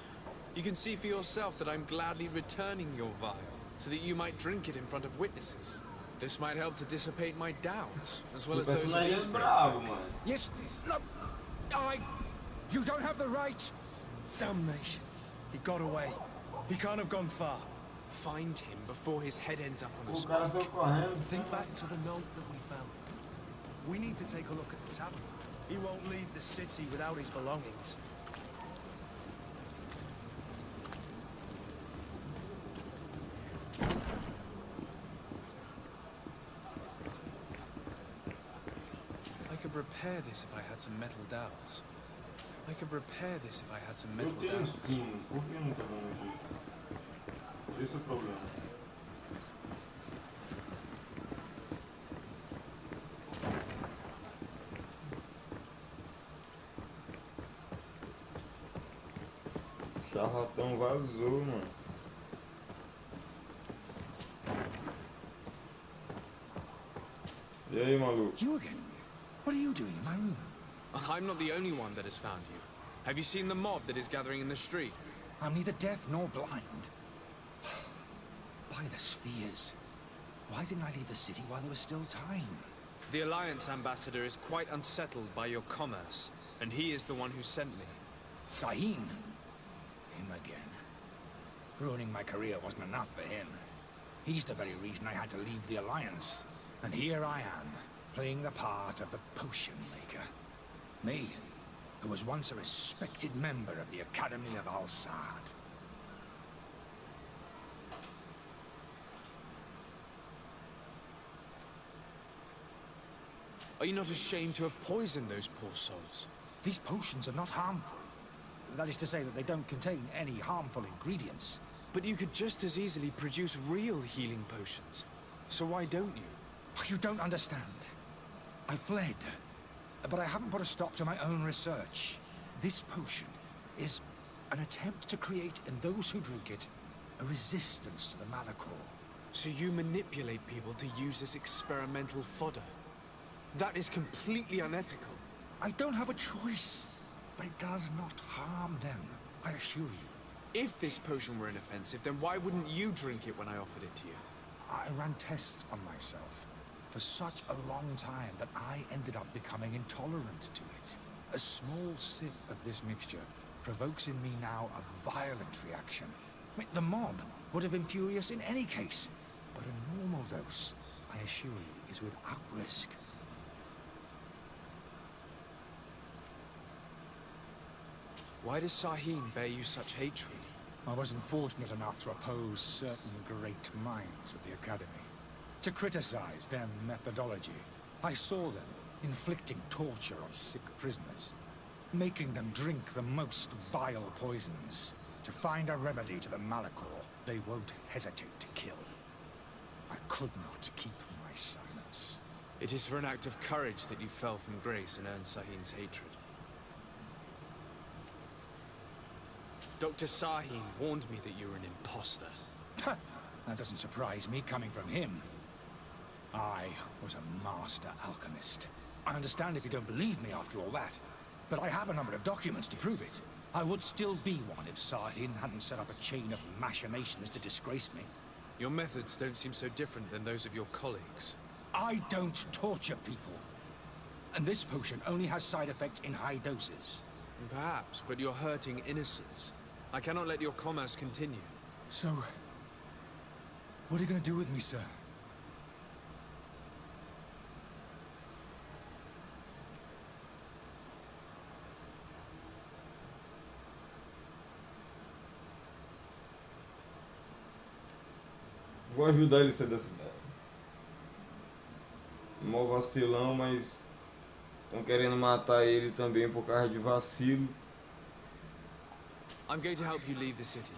You can see for yourself that I'm gladly returning your vial, so that you might drink it in front of witnesses. This might help to dissipate my doubts, as well as those of bravo, man. Yes, no, you don't have the right. Damnation. He got away. He can't have gone far. Find him before his head ends up on a spike. Think back to the note that we found. We need to take a look at the tavern. He won't leave the city without his belongings. I could repair this if I had some metal dowels. I could repair this if I had some metal dowels. Esse é o problema. Charlatão vazou, mano. E aí, maluco? You again? What are you doing in my room? I'm not the only one that has found you. Have you seen the mob that is gathering in the street? I'm neither deaf nor blind. By the spheres. Why didn't I leave the city while there was still time? The Alliance ambassador is quite unsettled by your commerce, and he is the one who sent me. Sahin? Him again. Ruining my career wasn't enough for him. He's the very reason I had to leave the Alliance. And here I am, playing the part of the potion maker. Me, who was once a respected member of the Academy of Al-Saad. Are you not ashamed to have poisoned those poor souls? These potions are not harmful. That is to say that they don't contain any harmful ingredients. But you could just as easily produce real healing potions. So why don't you? You don't understand. I fled, but I haven't put a stop to my own research. This potion is an attempt to create in those who drink it a resistance to the Malachor. So you manipulate people to use this experimental fodder? That is completely unethical. I don't have a choice, but it does not harm them, I assure you. If this potion were inoffensive, then why wouldn't you drink it when I offered it to you? I ran tests on myself for such a long time that I ended up becoming intolerant to it. A small sip of this mixture provokes in me now a violent reaction. The mob would have been furious in any case, but a normal dose, I assure you, is without risk. Why does Sahin bear you such hatred? I wasn't fortunate enough to oppose certain great minds at the Academy. To criticize their methodology, I saw them inflicting torture on sick prisoners, making them drink the most vile poisons. To find a remedy to the Malachor, they won't hesitate to kill. I could not keep my silence. It is for an act of courage that you fell from grace and earned Sahin's hatred. Dr. Sahin warned me that you were an imposter. That doesn't surprise me, coming from him. I was a master alchemist. I understand if you don't believe me after all that, but I have a number of documents to prove it. I would still be one if Sahin hadn't set up a chain of machinations to disgrace me. Your methods don't seem so different than those of your colleagues. I don't torture people. And this potion only has side effects in high doses. Perhaps, but you're hurting innocents. I cannot let your commerce continue. So, What are you gonna do with me, sir? Vou ajudar ele a sair da cidade. Mó vacilão, mas estão querendo matar ele também por causa de vacilo. I'm going to help you leave the city,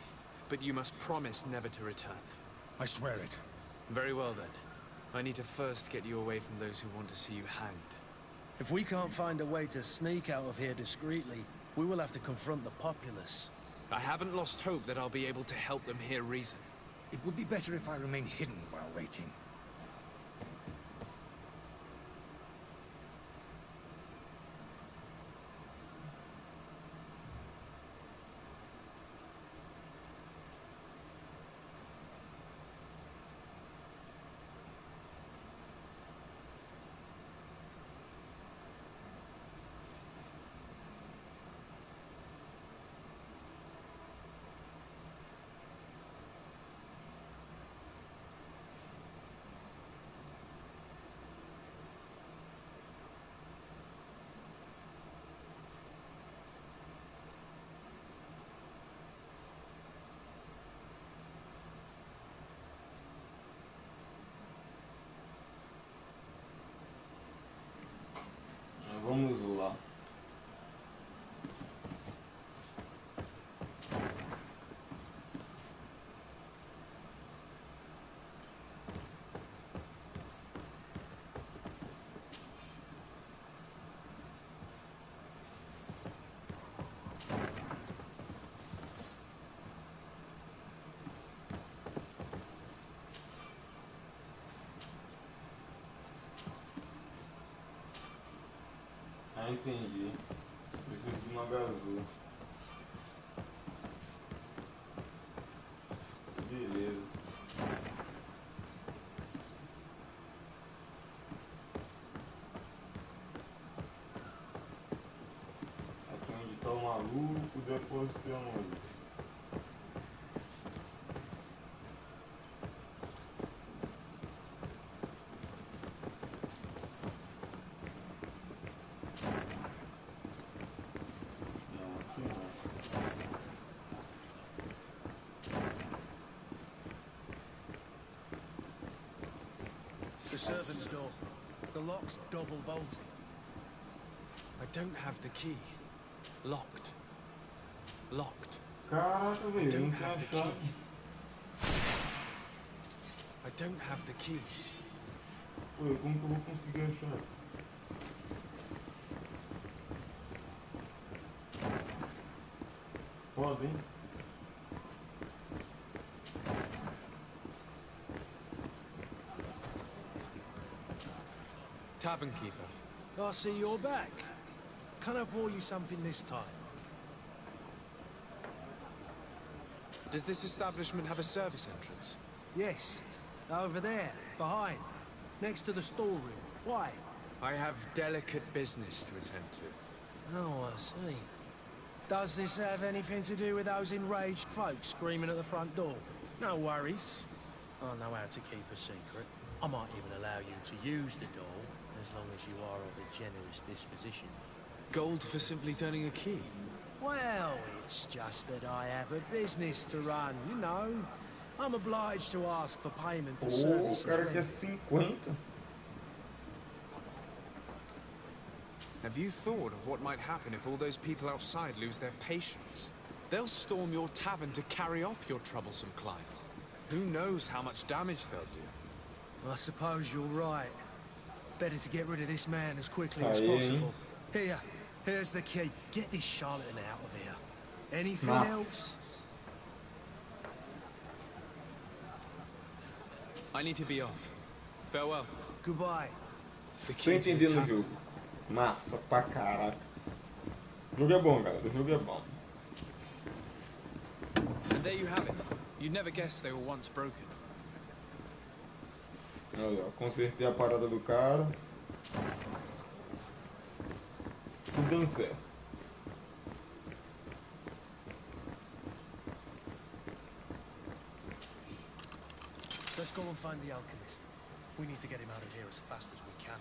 but you must promise never to return. I swear it. Very well then. I need to first get you away from those who want to see you hanged. If we can't find a way to sneak out of here discreetly, we will have to confront the populace. I haven't lost hope that I'll be able to help them hear reason. It would be better if I remain hidden while waiting. Vamos lá. Ah, entendi. Preciso de uma gazula. Beleza. Aqui onde tá o maluco, depositamos ali. The servant's door. The lock's double bolted. I don't have the key. Locked. Locked. Caraca, velho, não tem a chave. I don't have the key. Pô, como que eu vou conseguir a chave? Foda, hein? Tavern keeper. I see you're back. Can I pour you something this time? Does this establishment have a service entrance? Yes. Over there, behind. Next to the storeroom. Why? I have delicate business to attend to. Oh, I see. Does this have anything to do with those enraged folks screaming at the front door? No worries. I know how to keep a secret. I might even allow you to use the door, as long as you are of a generous disposition. Gold for simply turning a key? Well, it's just that I have a business to run, you know. I'm obliged to ask for payment for services. O cara quer 50. Have you thought of what might happen if all those people outside lose their patience? They'll storm your tavern to carry off your troublesome client. Who knows how much damage they'll do? I suppose you're right. Better to get rid of this man as quickly as possible. Here's the key. Get this charlatan out of here. Anything else? I need to be off. Farewell. Goodbye. Tô entendendo o jogo. Massa pra caraca. O jogo é bom, galera. O jogo é bom. And there you have it. You'd never guess they were once broken. Olha, consertei a parada do cara. Tudo dando certo. Let's go and find the alchemist. We need to get him out of here as fast as we can.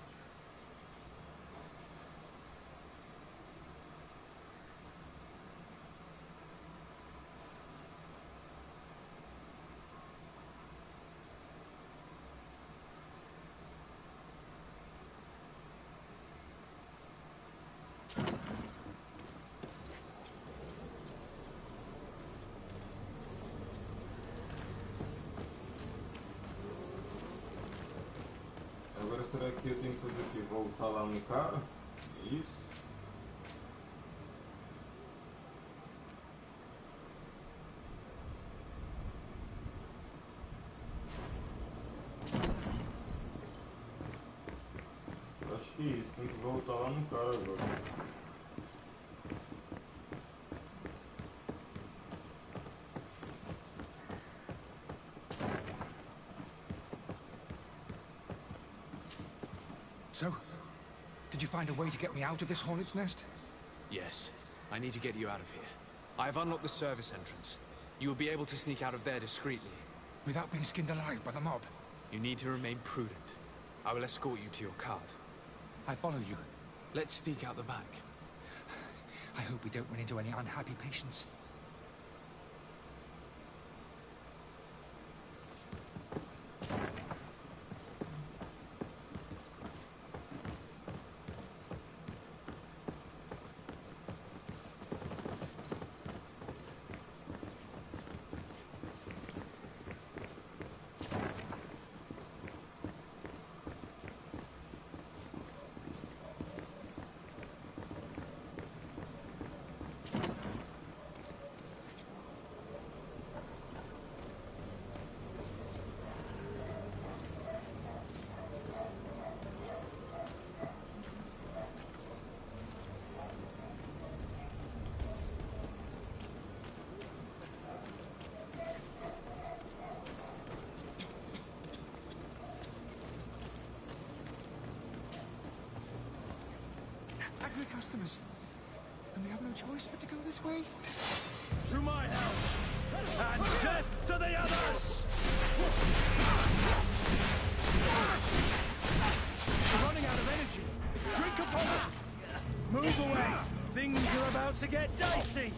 Agora será que eu tenho que fazer aqui? Voltar lá no cara? É isso? Acho que é isso, tem que voltar lá no cara agora. So, did you find a way to get me out of this hornet's nest? Yes. I need to get you out of here. I have unlocked the service entrance. You will be able to sneak out of there discreetly. Without being skinned alive by the mob? You need to remain prudent. I will escort you to your cart. I follow you. Let's sneak out the back. I hope we don't run into any unhappy patients. Angry customers. And we have no choice but to go this way? To my help! And death to the others! You're running out of energy. Drink a potion. Move away. Things are about to get dicey.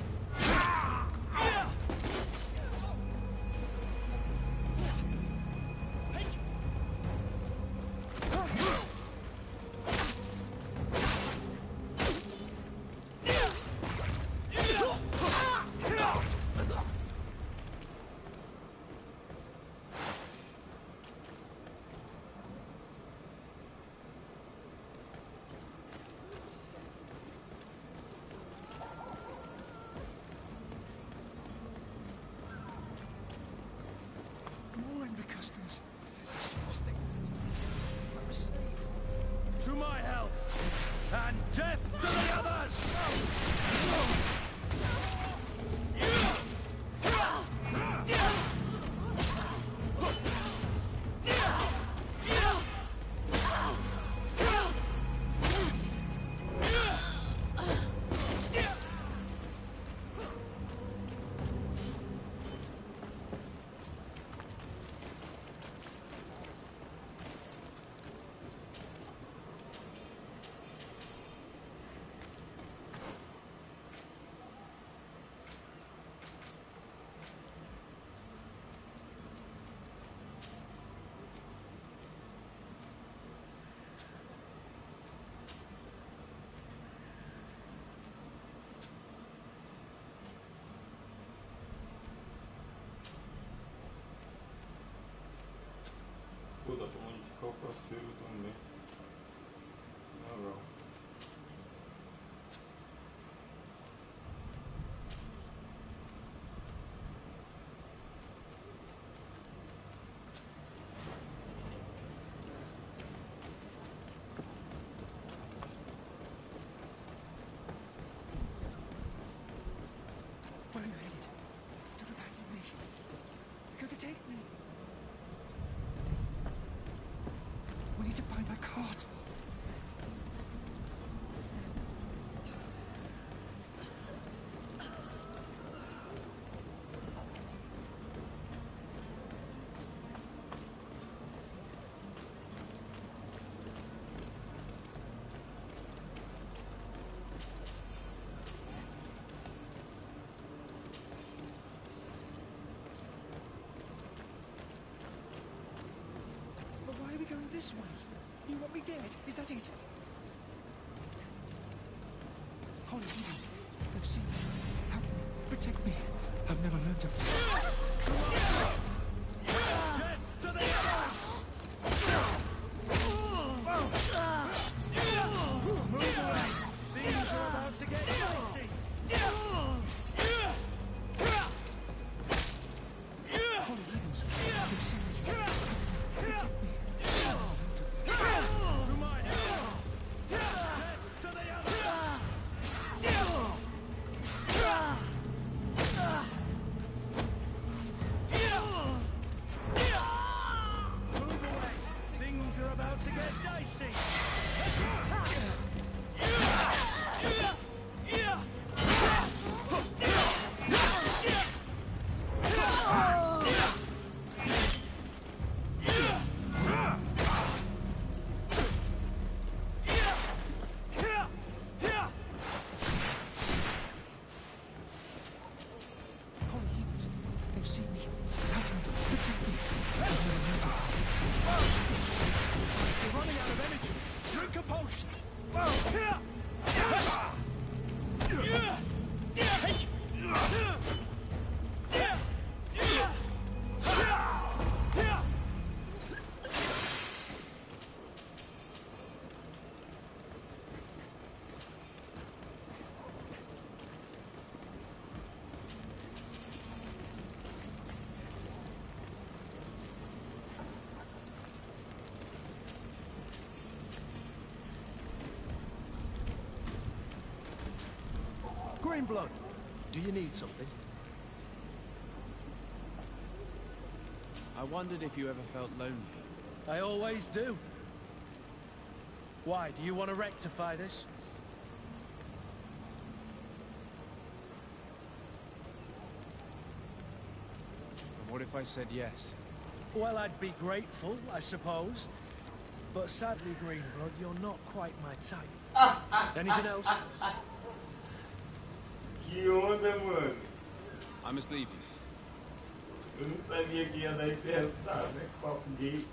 To my health, and death to the others! Pô, dá pra modificar o parceiro também. Legal. Where are you headed? Don't abandon me. You're going to take me. We need to find my cart. this way. You want me dead? Is that it? Holy heavens, they've seen me. Help me. Protect me. I've never learned to... Death to the others! Move away. Things are about to get dicey. Holy heavens, they've seen me. Protect me. To my help! Death to the others! Move away! Things are about to get dicey! Greenblood, do you need something? I wondered if you ever felt lonely. I always do. Why, do you want to rectify this? And what if I said yes? Well, I'd be grateful, I suppose. But sadly, Greenblood, you're not quite my type. Anything else? Que onda, mano? I must leave you. Eu não sabia que ia dar interessado, né? Papo gay.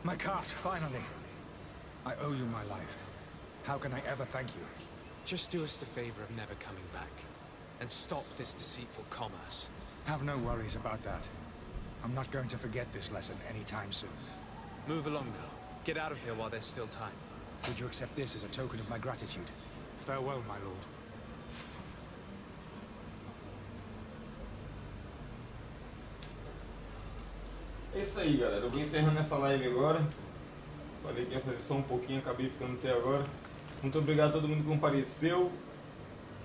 My cart, finally. I owe you my life. How can I ever thank you? Just do us the favor of never coming back. And stop this deceitful commerce. Have no worries about that. I'm not going to forget this lesson anytime soon. Move along now. Get out of here while there's still time. Would you accept this as a token of my gratitude? Farewell, my lord. É isso aí, galera. Eu vou encerrando essa live agora. Falei que ia fazer só um pouquinho, acabei ficando até agora. Muito obrigado a todo mundo que compareceu.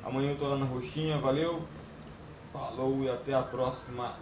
Amanhã eu tô lá na roxinha. Valeu, falou e até a próxima.